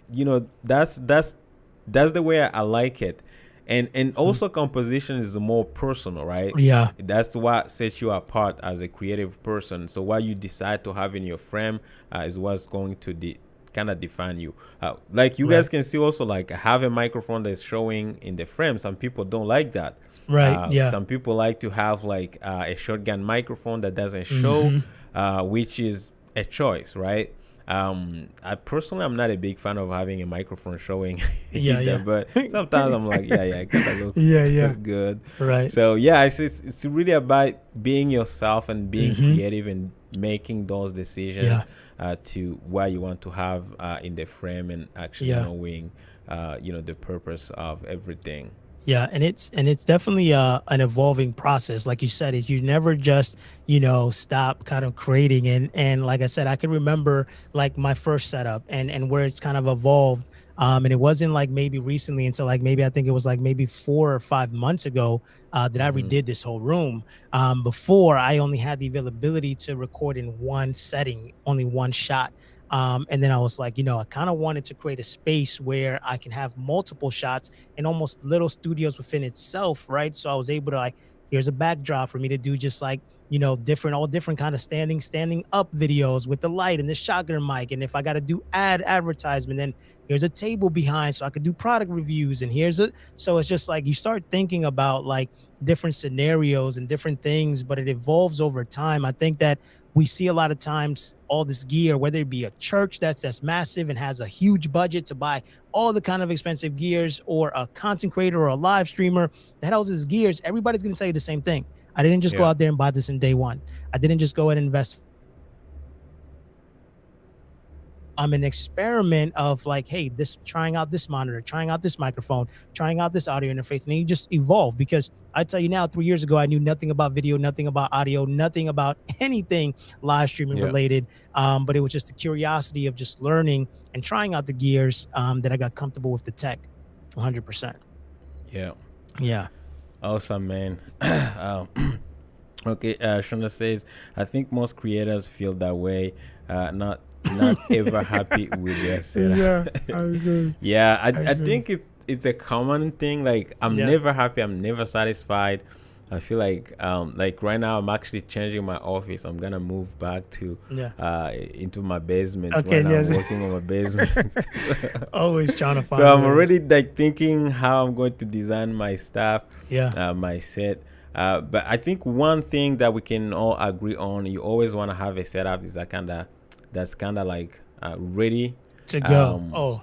that's the way I like it. And also composition is more personal, right? That's what sets you apart as a creative person. So what you decide to have in your frame is what's going to kind of define you. Like you guys can see also, like I have a microphone that's showing in the frame. Some people don't like that. Some people like to have like a shotgun microphone that doesn't show, which is a choice, right? I personally, I'm not a big fan of having a microphone showing either, but sometimes I'm like, it kind of looks good. So it's really about being yourself and being creative and making those decisions to what you want to have in the frame, and actually knowing the purpose of everything. And it's definitely an evolving process. Like you said, is you never just stop kind of creating. And like I said, I can remember like my first setup and where it's kind of evolved. And it wasn't like maybe recently until like maybe I think it was like maybe 4 or 5 months ago that I redid this whole room. Before, I only had the availability to record in one setting, only one shot. And then I was like, I kind of wanted to create a space where I can have multiple shots and almost little studios within itself, right? So I was able to like, here's a backdrop for me to do just like, all different kind of standing up videos with the light and the shotgun mic. And if I got to do advertisement, then here's a table behind so I could do product reviews. And so it's just like you start thinking about like different scenarios and different things, but it evolves over time. I think that we see a lot of times all this gear, whether it be a church that's massive and has a huge budget to buy all the kind of expensive gears, or a content creator or a live streamer that has his gears. Everybody's going to tell you the same thing. I didn't just go out there and buy this in day one. I didn't just go ahead and invest. I'm an experiment of like, hey, trying out this monitor, trying out this microphone, trying out this audio interface, and then you just evolve. Because I tell you now, 3 years ago, I knew nothing about video, nothing about audio, nothing about anything live streaming related. But it was just the curiosity of just learning and trying out the gears that I got comfortable with the tech, 100%. Yeah. Awesome, man. Okay, Shona says, I think most creators feel that way. Not ever happy with their setup. I agree. I think it's a common thing. Like I'm never happy, I'm never satisfied. I feel like right now I'm actually changing my office. I'm gonna move back to into my basement. Okay, I'm working on my basement. Always trying to find. So I'm already like thinking how I'm going to design my stuff, my set. But I think one thing that we can all agree on, you always want to have a setup is that's kind of like ready to go.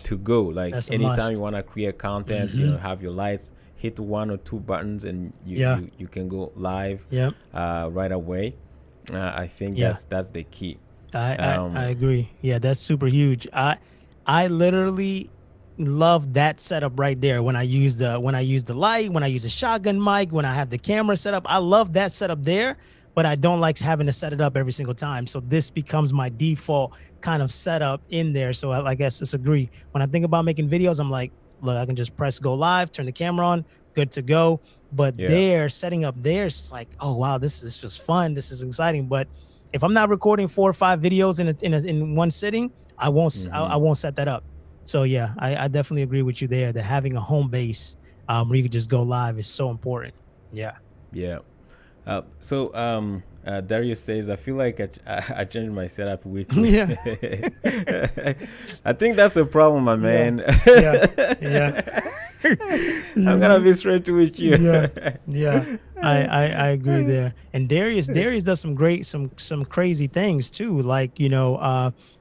To go. Like anytime must. you want to create content, have your lights, hit 1 or 2 buttons, and you can go live right away. I think that's the key. I agree. Yeah, that's super huge. I literally love that setup right there. When I use the light, when I use the shotgun mic, when I have the camera set up, I love that setup there. but I don't like having to set it up every single time. So this becomes my default kind of setup in there. So I guess disagree. When I think about making videos, I'm like, look, I can just press go live, turn the camera on, good to go. But Yeah. there, setting up there, it's like, oh wow, this is just fun. This is exciting. But if I'm not recording 4 or 5 videos in one sitting, I won't set that up. So yeah, I definitely agree with you there that having a home base where you can just go live is so important. Yeah. Yeah. Darius says, I feel like I changed my setup weekly. Yeah. I think that's a problem, my man. Yeah. Yeah. I'm gonna be straight with you. Yeah. I agree there. And Darius does some crazy things too. Like,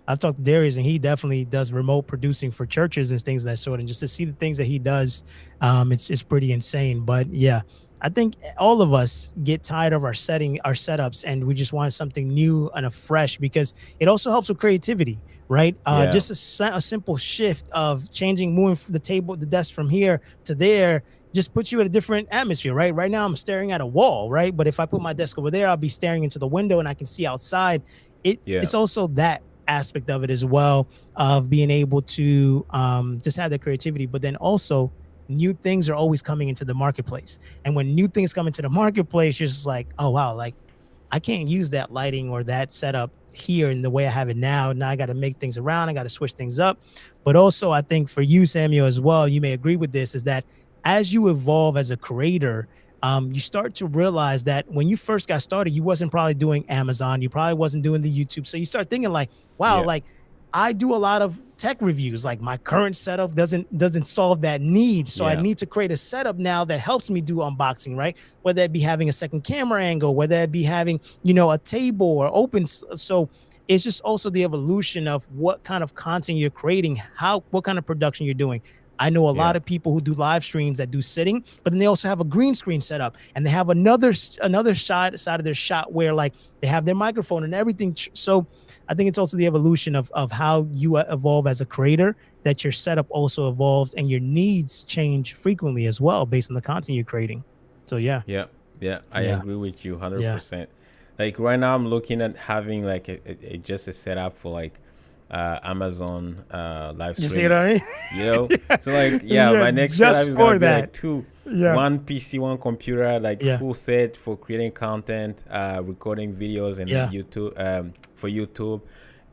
I've talked to Darius and he definitely does remote producing for churches and things of that sort. And just to see the things that he does, it's pretty insane. But yeah, I think all of us get tired of our setups, and we just want something new and fresh because it also helps with creativity, right? Yeah. Just a simple shift of moving the desk from here to there, just puts you in a different atmosphere, right? Right now I'm staring at a wall, right? But if I put my desk over there, I'll be staring into the window and I can see outside. It's also that aspect of it as well, of being able to just have the creativity, but then also new things are always coming into the marketplace. And when new things come into the marketplace, you're just like, oh wow, like I can't use that lighting or that setup here in the way I have it now. Now I got to make things around. I got to switch things up. But also I think for you, Samuel, as well, you may agree with this, is that as you evolve as a creator, you start to realize that when you first got started, you wasn't probably doing Amazon. You probably wasn't doing the YouTube. So you start thinking like, wow, like I do a lot of tech reviews. Like my current setup doesn't solve that need. So I need to create a setup now that helps me do unboxing, right? Whether it be having a second camera angle, whether it be having, a table or open. So it's just also the evolution of what kind of content you're creating, what kind of production you're doing. I know a lot of people who do live streams that do sitting, but then they also have a green screen setup and they have another side of their shot where like they have their microphone and everything. So I think it's also the evolution of how you evolve as a creator, that your setup also evolves and your needs change frequently as well based on the content you're creating. So yeah. I agree with you 100%. Like right now I'm looking at having like just a setup for like Amazon live stream. You see what I mean? So like my next setup is gonna be like one PC, one computer, like full set for creating content, recording videos and YouTube for YouTube,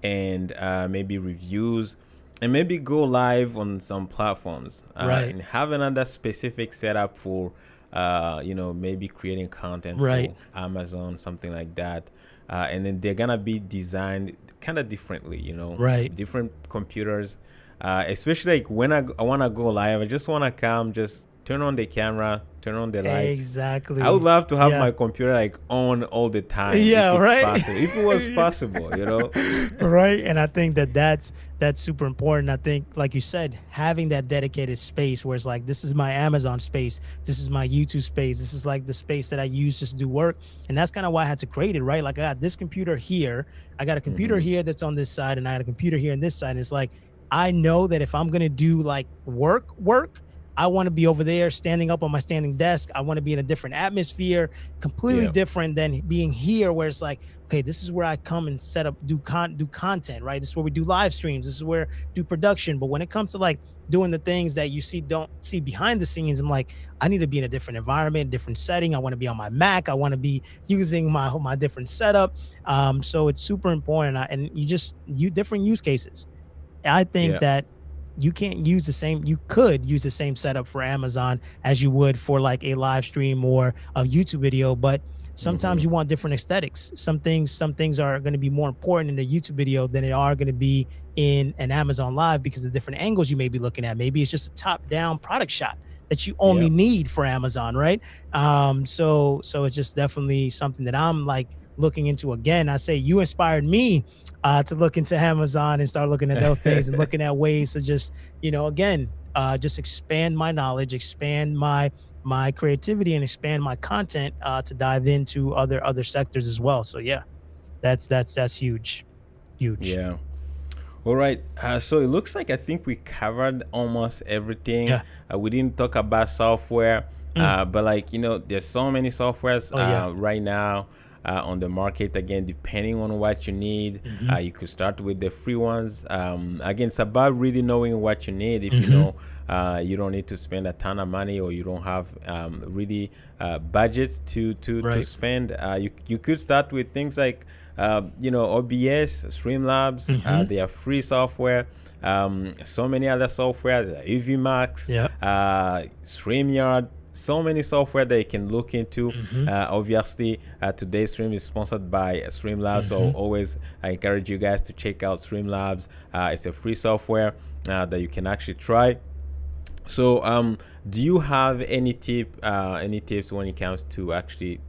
and maybe reviews, and maybe go live on some platforms, and have another specific setup for maybe creating content for Amazon, something like that. And then they're gonna be designed kind of differently, different computers, especially like when I want to go live, I just want to come, just turn on the camera, turn on the lights. Exactly. I would love to have my computer like on all the time. If it was possible, Right. And I think that's super important. I think, like you said, having that dedicated space where it's like, this is my Amazon space, this is my YouTube space, this is like the space that I use just to do work. And that's kind of why I had to create it, right? Like I got this computer here, I got a computer here that's on this side, and I had a computer here on this side. And it's like, I know that if I'm going to do like work, I want to be over there standing up on my standing desk. I want to be in a different atmosphere, completely different than being here where it's like, okay, this is where I come and set up, do content, right? This is where we do live streams. This is where do production. But when it comes to like doing the things that you don't see behind the scenes, I'm like, I need to be in a different environment, different setting. I want to be on my Mac. I want to be using my different setup. So it's super important. And you different use cases. I think that you could use the same setup for Amazon as you would for like a live stream or a YouTube video, but sometimes you want different aesthetics. Some things are going to be more important in a YouTube video than they are going to be in an Amazon live because of different angles you may be looking at. Maybe it's just a top down product shot that you only need for Amazon, right? So it's just definitely something that I'm like looking into. Again, I say you inspired me to look into Amazon and start looking at those things and looking at ways to just, just expand my knowledge, expand my creativity, and expand my content to dive into other sectors as well. So yeah, that's huge. Yeah. All right. So it looks like I think we covered almost everything. We didn't talk about software, but like, there's so many softwares right now. on the market. Again, depending on what you need, you could start with the free ones. Again, it's about really knowing what you need. If you know you don't need to spend a ton of money, or you don't have really budgets to spend, you could start with things like OBS, Streamlabs. They are free software. So many other software, EVMax, StreamYard, so many software that you can look into. Obviously, today's stream is sponsored by Streamlabs, so always I encourage you guys to check out Streamlabs. It's a free software that you can actually try. So do you have any tips when it comes to actually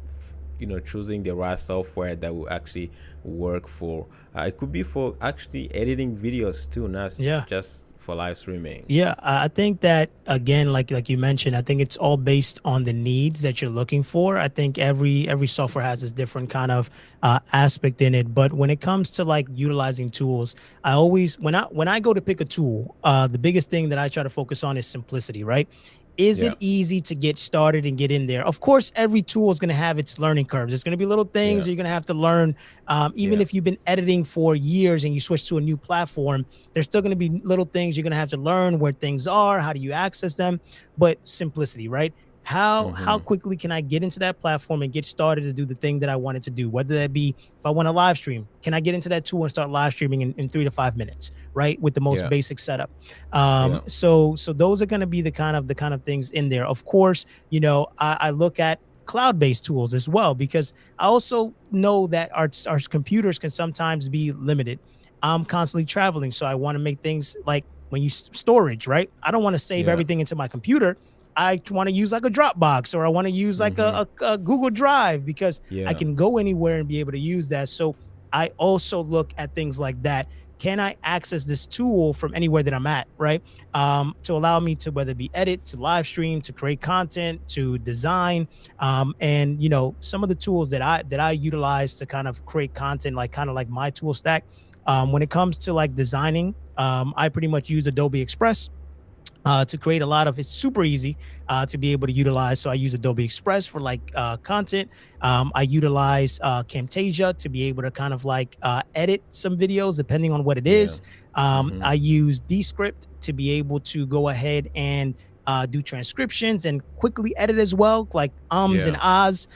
choosing the right software that will actually work for it could be for actually editing videos too, not just for live streaming? I think that, again, like you mentioned, I think it's all based on the needs that you're looking for. I think every software has this different kind of aspect in it. But when it comes to like utilizing tools, I always, when I go to pick a tool, the biggest thing that I try to focus on is simplicity, right? Is it easy to get started and get in there? Of course, every tool is going to have its learning curves. There's going to be little things you're going to have to learn. Even if you've been editing for years and you switch to a new platform, there's still going to be little things you're going to have to learn, where things are, how do you access them. But simplicity, right? How quickly can I get into that platform and get started to do the thing that I wanted to do? Whether that be, if I want to live stream, can I get into that tool and start live streaming in 3 to 5 minutes, right? With the most basic setup. So those are going to be the kind of things in there. Of course, I look at cloud-based tools as well, because I also know that our computers can sometimes be limited. I'm constantly traveling, so I want to make things like, when you storage, right? I don't want to save everything into my computer. I want to use like a Dropbox, or I want to use like a Google Drive, because I can go anywhere and be able to use that. So I also look at things like that. Can I access this tool from anywhere that I'm at, right? To allow me to, whether it be edit, to live stream, to create content, to design, and some of the tools that I utilize to kind of create content, like kind of like my tool stack. When it comes to like designing, I pretty much use Adobe Express to create a lot of. It's super easy to be able to utilize. So I use Adobe Express for like content. I utilize Camtasia to be able to kind of like edit some videos depending on what it is. I use Descript to be able to go ahead and do transcriptions and quickly edit as well, like and ahs.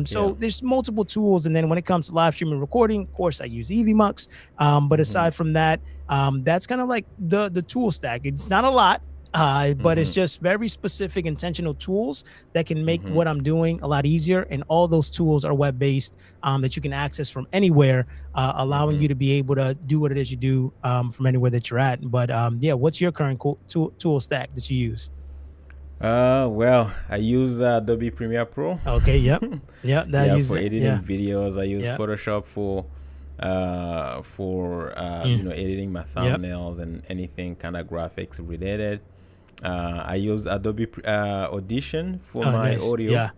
So there's multiple tools. And then when it comes to live streaming recording, of course, I use EVMux. But aside from that, that's kind of like the tool stack. It's not a lot. But it's just very specific, intentional tools that can make what I'm doing a lot easier. And all those tools are web-based, that you can access from anywhere, allowing you to be able to do what it is you do from anywhere that you're at. But what's your current tool stack that you use? Well, I use Adobe Premiere Pro. Okay, for editing videos. I use Photoshop for editing my thumbnails and anything kind of graphics related. I use Adobe Audition for my audio.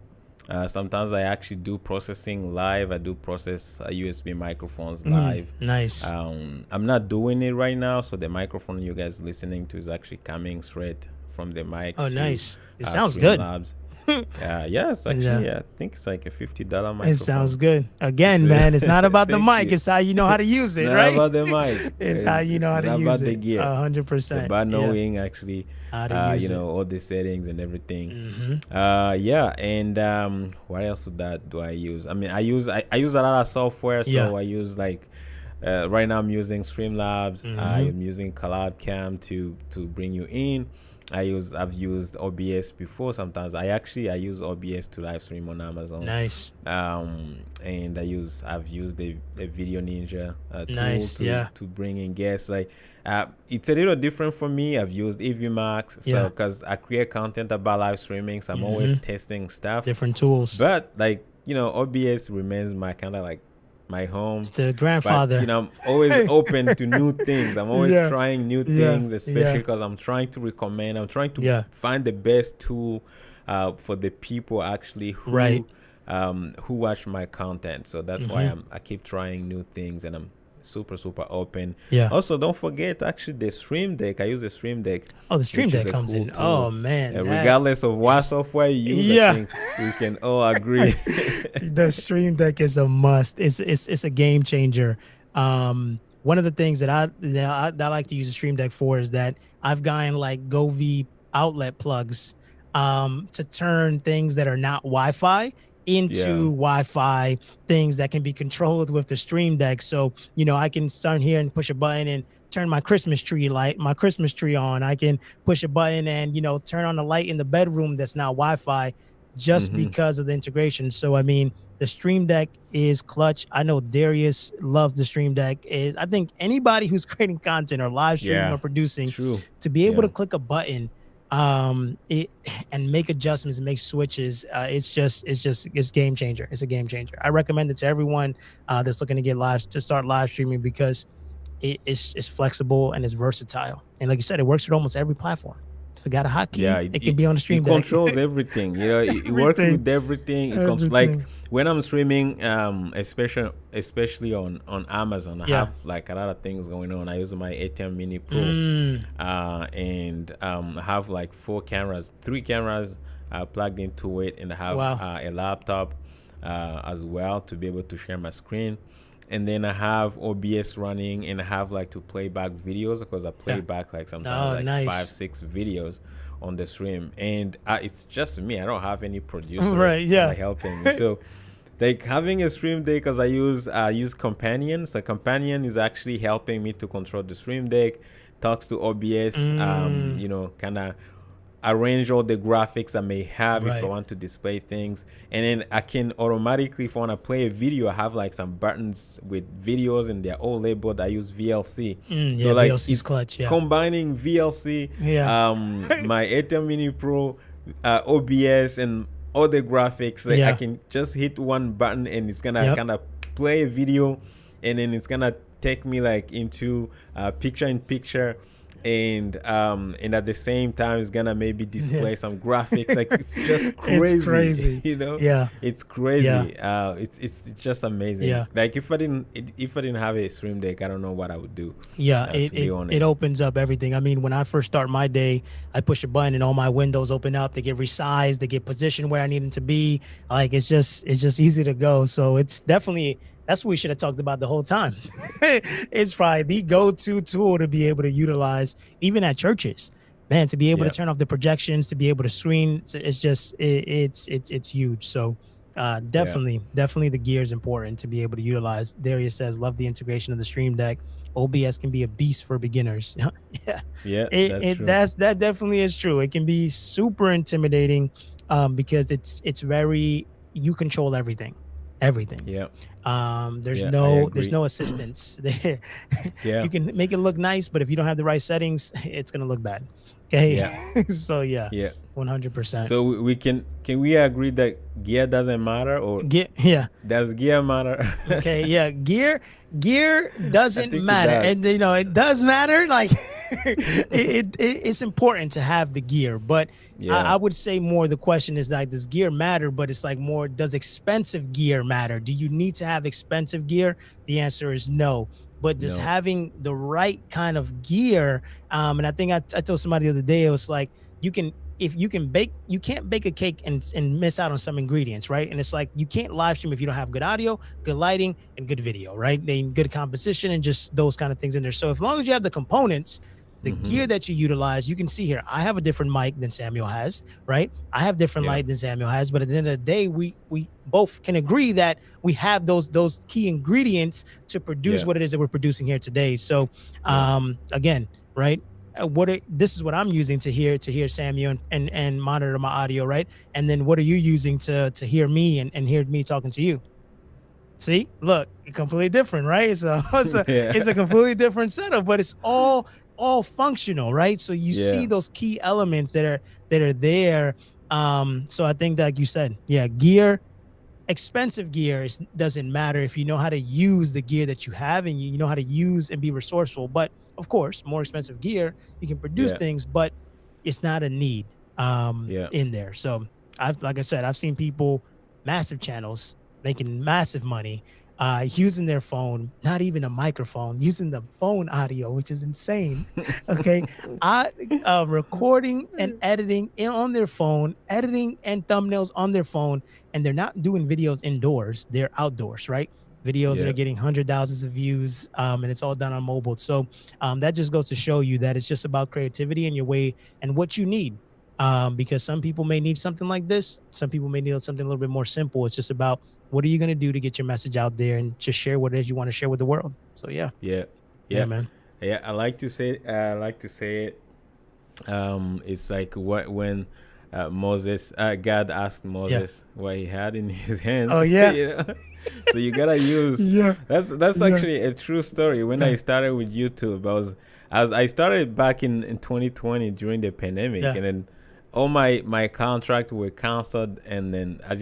Sometimes I actually do processing live. I do process USB microphones live. Nice. I'm not doing it right now, so the microphone you guys listening to is actually coming straight from the mic. Oh, nice. It sounds good. It's actually I think it's like a $50 microphone. It sounds good. Again, man, it's not about the mic. It's how you know how to use it, right? Not about the mic. It's how you know how to use it. Not about the gear. 100%. It's about knowing actually, all the settings and everything. And what else do I use? I mean, I use a lot of software. So I use like right now I'm using Streamlabs. I'm using COLLAB CAM to bring you in. I've used OBS before. Sometimes I use OBS to live stream on Amazon. Nice. And I've used the Video Ninja tool to bring in guests. Like it's a little different for me. I've used EVMax, so because I create content about live streaming, so I'm always testing stuff, different tools. But like OBS remains my kind of like my home. It's the grandfather. But, I'm always open to new things. I'm always trying new things, especially because I'm trying to recommend. I'm trying to find the best tool for the people actually who watch my content. So that's why I keep trying new things, and I'm super open. Yeah. Also, don't forget actually the Stream Deck. I use the Stream Deck, Oh, the Stream which is Deck a comes cool in. Oh tool. man, Regardless of what software you use, I yeah. think we can all agree. The Stream Deck is a must. It's a game changer. One of the things that I like to use the Stream Deck for is that I've gotten like GoV outlet plugs to turn things that are not Wi-Fi into Wi-Fi things that can be controlled with the Stream Deck. So, you know, I can start here and push a button and turn my Christmas tree on. I can push a button and, you know, turn on the light in the bedroom that's not Wi-Fi just because of the integration. So, I mean, the Stream Deck is clutch. I know Darius loves the Stream Deck. I think anybody who's creating content or live streaming or producing, to be able to click a button and make adjustments and make switches, it's game changer. It's a game changer. I recommend it to everyone that's looking to start live streaming because it's flexible and it's versatile. And like you said, it works with almost every platform. If it got a hotkey, it can be on the Stream Deck. It controls everything. You know, it works with everything. It comes like when I'm streaming, especially on Amazon, I have like a lot of things going on. I use my A10 Mini Pro, and I have like 3 cameras plugged into it, and I have a laptop as well to be able to share my screen. And then I have OBS running, and I have like to play back videos because I play back like sometimes 5-6 videos on the stream. And it's just me. I don't have any producer helping me. So like having a Stream Deck, because I use Companion. So Companion is actually helping me to control the Stream Deck, talks to OBS, you know, kind of arrange all the graphics I may have if I want to display things. And then I can automatically, if I want to play a video, I have like some buttons with videos and they're all labeled. I use VLC. So like VLC's clutch, combining VLC, my A10 Mini Pro, OBS, and all the graphics. Like I can just hit one button and it's gonna kind of play a video, and then it's gonna take me like into picture in picture. And at the same time it's gonna maybe display some graphics. Like it's just crazy. It's crazy. You know, it's crazy. It's just amazing. Like if I didn't have a Stream Deck, I don't know what I would do. It opens up everything. I mean, when I first start my day, I push a button and all my windows open up. They get resized, they get positioned where I need them to be. Like it's just easy to go. So it's definitely, that's what we should have talked about the whole time. It's probably the go-to tool to be able to utilize, even at churches, man, to be able to turn off the projections, to be able to screen. It's just, it's huge. So definitely the gear is important to be able to utilize. Darius says, love the integration of the Stream Deck. OBS can be a beast for beginners. That definitely is true. It can be super intimidating because it's very, you control everything. There's no assistance there. You can make it look nice, but if you don't have the right settings, it's gonna look bad. Okay. So 100%. So can we agree that gear doesn't matter, or does gear matter? Okay, gear doesn't matter. And you know, it does matter. Like it's important to have the gear, but I would say more the question is like, does gear matter? But it's like more, does expensive gear matter? Do you need to have expensive gear? The answer is no. But just having the right kind of gear, and I think I told somebody the other day, it was like, you can't bake a cake and miss out on some ingredients, right? And it's like, you can't live stream if you don't have good audio, good lighting, and good video, right? And good composition and just those kind of things in there. So as long as you have the components, the gear that you utilize, you can see here, I have a different mic than Samuel has, right? I have different light than Samuel has, but at the end of the day, we both can agree that we have those key ingredients to produce what it is that we're producing here today. So again, right? This is what I'm using to hear Samuel and monitor my audio, right? And then what are you using to hear me and hear me talking to you? See, look, completely different, right? So it's a completely different setup, but it's all functional, right? So you see those key elements that are there. So I think that, like you said, gear, expensive gear doesn't matter if you know how to use the gear that you have and you know how to use and be resourceful. But of course, more expensive gear, you can produce things, but it's not a need in there. So like I said, I've seen people, massive channels making massive money using their phone, not even a microphone, using the phone audio, which is insane. Okay, I recording and editing on their phone, editing and thumbnails on their phone, and they're not doing videos indoors; they're outdoors, right? Videos that Yeah. are getting hundred thousands of views, and it's all done on mobile. So that just goes to show you that it's just about creativity and your way and what you need. Because some people may need something like this, some people may need something a little bit more simple. It's just about what are you going to do to get your message out there and just share what it is you want to share with the world. So yeah, Yeah. yeah, Yeah. man. Yeah. I like to say it. It's like what when Moses, God asked Yeah. Moses what he had in his hands. Oh yeah. You know, so you gotta use. Yeah. That's Yeah. actually a true story. When I started with YouTube, I started back in 2020 during the pandemic, Yeah. and then all my contract were canceled, and then I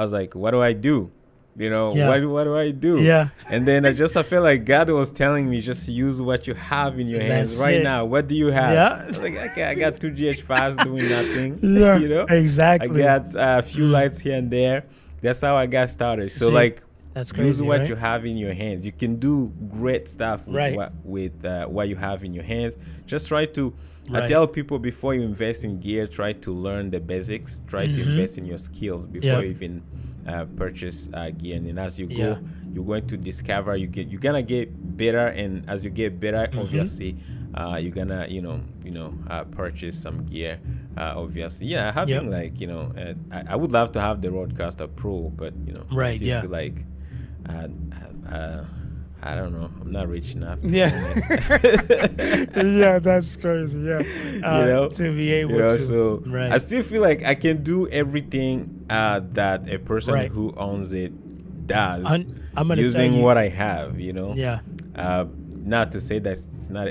was like, what do I do? You know, Yeah. what do I do? Yeah. And then I feel like God was telling me, just use what you have in your hands That's right it. now. What do you have? I Yeah. was like, okay, I got two GH5s doing nothing. Yeah. You know, I Exactly. got a few lights here and there. That's how I got started. So See, like, that's use crazy, what right? you have in your hands. You can do great stuff with Right. what you have in your hands. Just try to. I Right. tell people, before you invest in gear, try to learn the basics. Try to invest in your skills before Yep. you even purchase gear. And then as you Yeah. go, you're going to discover. You're gonna get better, and as you get better, obviously, you're gonna purchase some gear. Obviously, yeah. Yep. Having like I would love to have the Roadcaster Pro, but I Right. still Yeah. feel like uh, uh, I don't know. I'm not rich enough to Yeah. own it. Yeah. That's crazy. Yeah. you know To be able to. so Right. I still feel like I can do everything that a person Right. who owns it does, I'm gonna tell using you. what I have. Yeah. Not to say that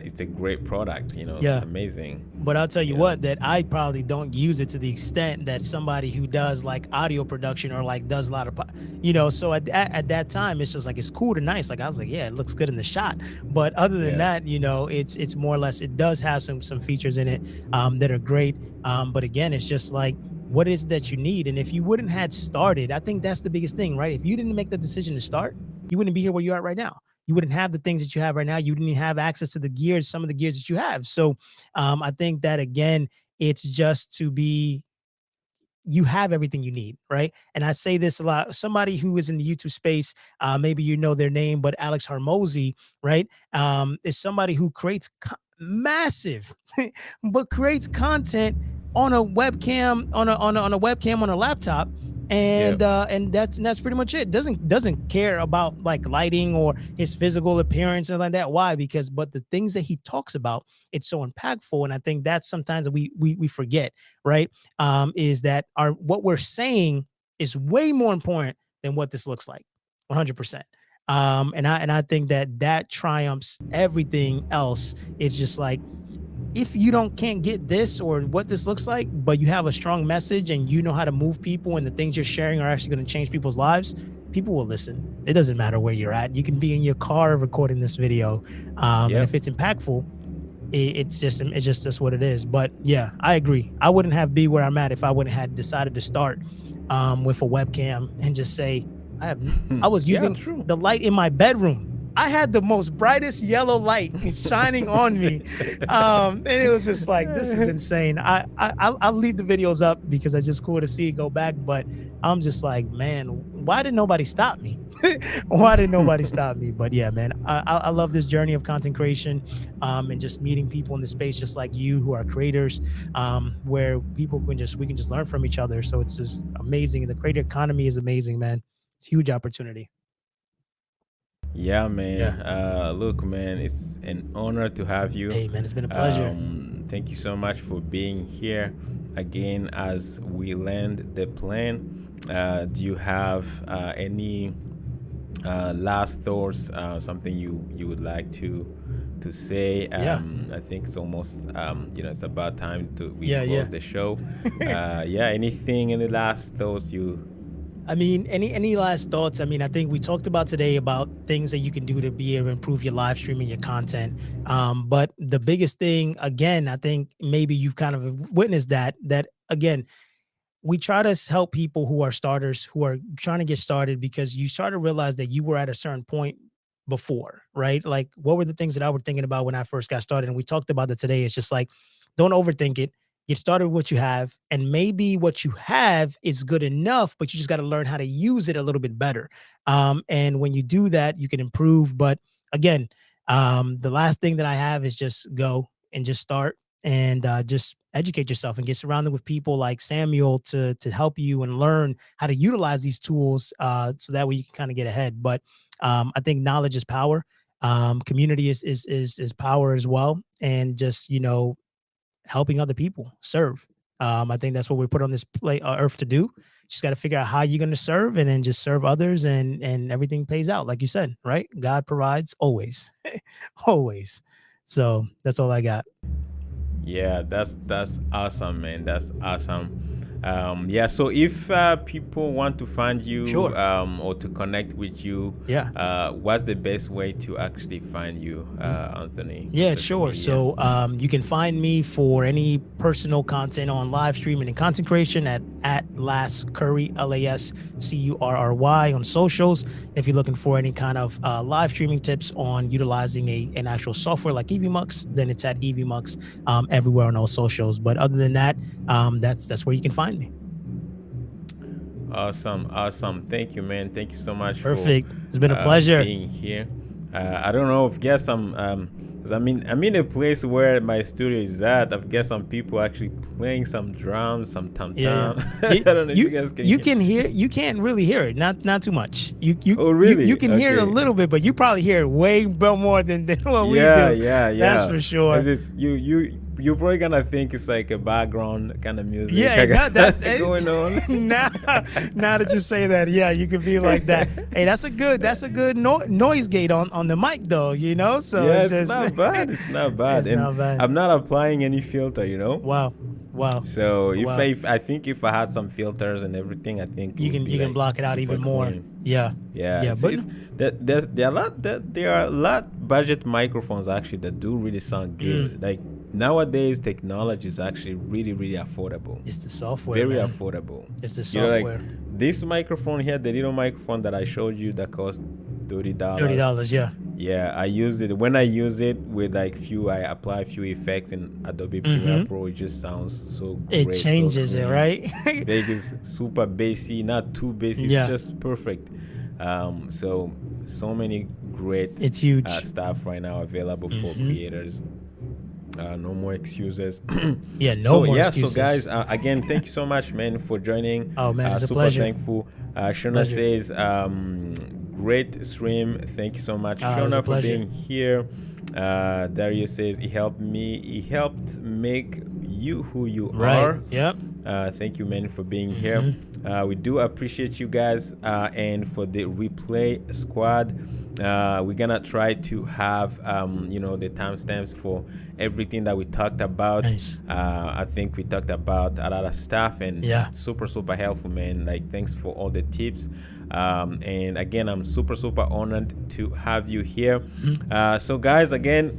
it's a great product. Yeah. It's amazing. But I'll tell you Yeah. what, that I probably don't use it to the extent that somebody who does like audio production or like does a lot of, so at that time, it's just like, it's cool to nice. Like I was like, yeah, it looks good in the shot. But other than Yeah. that, it's more or less, it does have some features in it that are great. But again, it's just like, what is that you need? And if you wouldn't had started, I think that's the biggest thing, right? If you didn't make the decision to start, you wouldn't be here where you're at right now. You wouldn't have the things that you have right now. You didn't have access to the gears, some of the gears that you have. So I think that again, it's just to be, you have everything you need, right? And I say this a lot. Somebody who is in the YouTube space, maybe you know their name, but Alex Harmozy, right, is somebody who creates massive, but creates content on a webcam, on a webcam on a laptop, and that's pretty much it. Doesn't care about like lighting or his physical appearance or like that. Why? Because but the things that he talks about, it's so impactful, and I think that's sometimes that we forget, right? Is that our what we're saying is way more important than what this looks like, 100%. And I think that triumphs everything else. It's just like, if you can't get this or what this looks like, but you have a strong message and you know how to move people and the things you're sharing are actually going to change people's lives, people will listen. It doesn't matter where you're at. You can be in your car recording this video, and if it's impactful, it's just that's what it is. But yeah, I agree. I wouldn't have be where I'm at if I wouldn't have decided to start with a webcam and just say I was Yeah, using true. the light in my bedroom. I had the most brightest yellow light shining on me, and it was just like, this is insane. I'll leave the videos up because it's just cool to see it go back. But I'm just like, man, why did nobody stop me? Why did nobody stop me? But yeah, man, I love this journey of content creation, and just meeting people in the space just like you who are creators, where we can just learn from each other. So it's just amazing. The creator economy is amazing, man. It's a huge opportunity. Yeah, Yeah. man. Look, man, it's an honor to have you. Hey, man, it's been a pleasure. Thank you so much for being here again as we land the plane. Do you have any last thoughts? Something you would like to say? Yeah. I think it's almost it's about time to we Yeah, close yeah. the show. Yeah. Anything? Any last thoughts you? I mean, any last thoughts? I mean, I think we talked about today about things that you can do to be able to improve your live streaming, your content. But the biggest thing, again, I think maybe you've kind of witnessed that again, we try to help people who are starters, who are trying to get started, because you start to realize that you were at a certain point before, right? Like, what were the things that I was thinking about when I first got started? And we talked about that today. It's just like, don't overthink it. Get started with what you have, and maybe what you have is good enough, but you just got to learn how to use it a little bit better. And when you do that, you can improve. But again, the last thing that I have is just go and just start, and just educate yourself and get surrounded with people like Samuel to help you and learn how to utilize these tools, so that way you can kind of get ahead. But I think knowledge is power. Community is power as well, and just, helping other people serve. I think that's what we're put on this earth to do. Just got to figure out how you're going to serve, and then just serve others, and everything pays out, like you said, right? God provides always, always. So that's all I got. Yeah, that's awesome, man. That's awesome. Yeah, so if people want to find you, Sure. or to connect with you, Yeah. what's the best way to actually find you, Anthony? On Yeah, social sure. media? So you can find me for any personal content on live streaming and content creation at Last Curry, LASCURRY, on socials. If you're looking for any kind of live streaming tips on utilizing an actual software like EVMux, then it's at EVMux, everywhere on all socials. But other than that, that's where you can find me. Awesome, awesome. Thank you, man. Thank you so much. Perfect. It's been a for pleasure. being here. I don't know if guess some 'cause I'm in a place where my studio is at. I've got some people actually playing some drums, some tam tam. Yeah. I don't know if you guys can. You can hear. You can't really hear it. Not too much. Oh, really? You can hear it a Okay. little bit, but you probably hear it way more than what we Yeah, do. yeah, yeah. That's for sure. You're probably gonna think it's like a background kind of music. Yeah, that's going on. now that you say that, yeah, you could be like that. Hey, that's a good noise gate on the mic, though. So Yeah, it's it's just, not bad. It's not bad. It's And not bad. I'm not applying any filter, Wow. So Wow. I think if I had some filters and everything, I think You it would can be, you can like, block it out super even more. clean. Yeah. Yeah, Yeah, but there are a lot budget microphones actually that do really sound good. Like nowadays, technology is actually really affordable. it's the software. Very man. affordable. It's the You know, software. like this microphone here, the little microphone that I showed you that cost $30. $30. Yeah. Yeah, I use it. When I use it with I apply a few effects in Adobe Premiere Pro, it just sounds so great. It so changes it, clean. right? Big is super bassy, not too bassy. It's Yeah. just perfect. So many great It's huge. stuff right now available for creators. No more excuses. Yeah, no more excuses. So guys, again, thank you so much, man, for joining. Oh, man, it's a super pleasure. thankful. Shona Pleasure. says, great stream. Thank you so much, It was a Shona, for pleasure. being here. Darius says, he helped make you who you are. Right. Yep. Thank you, man, for being here. We do appreciate you guys. And for the replay squad, we're gonna try to have the timestamps for everything that we talked about. Nice. I think we talked about a lot of stuff, and Yeah. super helpful, man. Like, thanks for all the tips. And again, I'm super honored to have you here. So guys, again,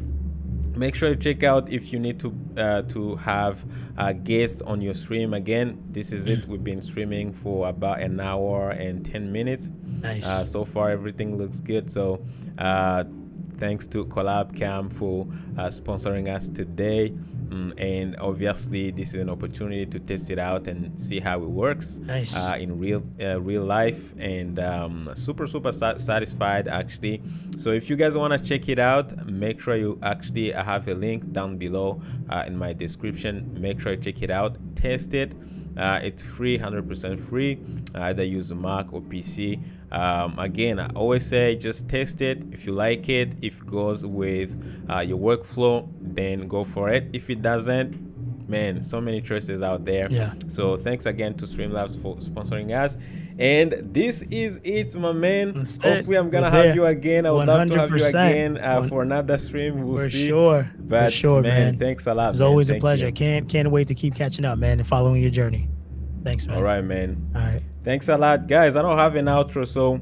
make sure you check out if you need to have a guest on your stream. Again, this is it. We've been streaming for about an hour and 10 minutes. Nice. So far, everything looks good. So thanks to Collab Cam for sponsoring us today. And obviously, this is an opportunity to test it out and see how it works. Nice. In real life, and super satisfied actually. So if you guys want to check it out, make sure you actually, I have a link down below in my description. Make sure you check it out, test it. It's free, 100% free. Either use a Mac or PC. Again, I always say just test it. If you like it, if it goes with your workflow, then go for it. If it doesn't, man, so many choices out there. Yeah. So thanks again to Streamlabs for sponsoring us. And this is it, my man. That's it. Hopefully I'm gonna We're have there. you again. I would love to have you 100%. again for another stream. We'll For see. sure. But For sure, man. thanks a lot. It's man. always a Thank pleasure. you. Can't wait to keep catching up, man, and following your journey. Thanks, man. All right, man. All right. Thanks a lot, guys. I don't have an outro, so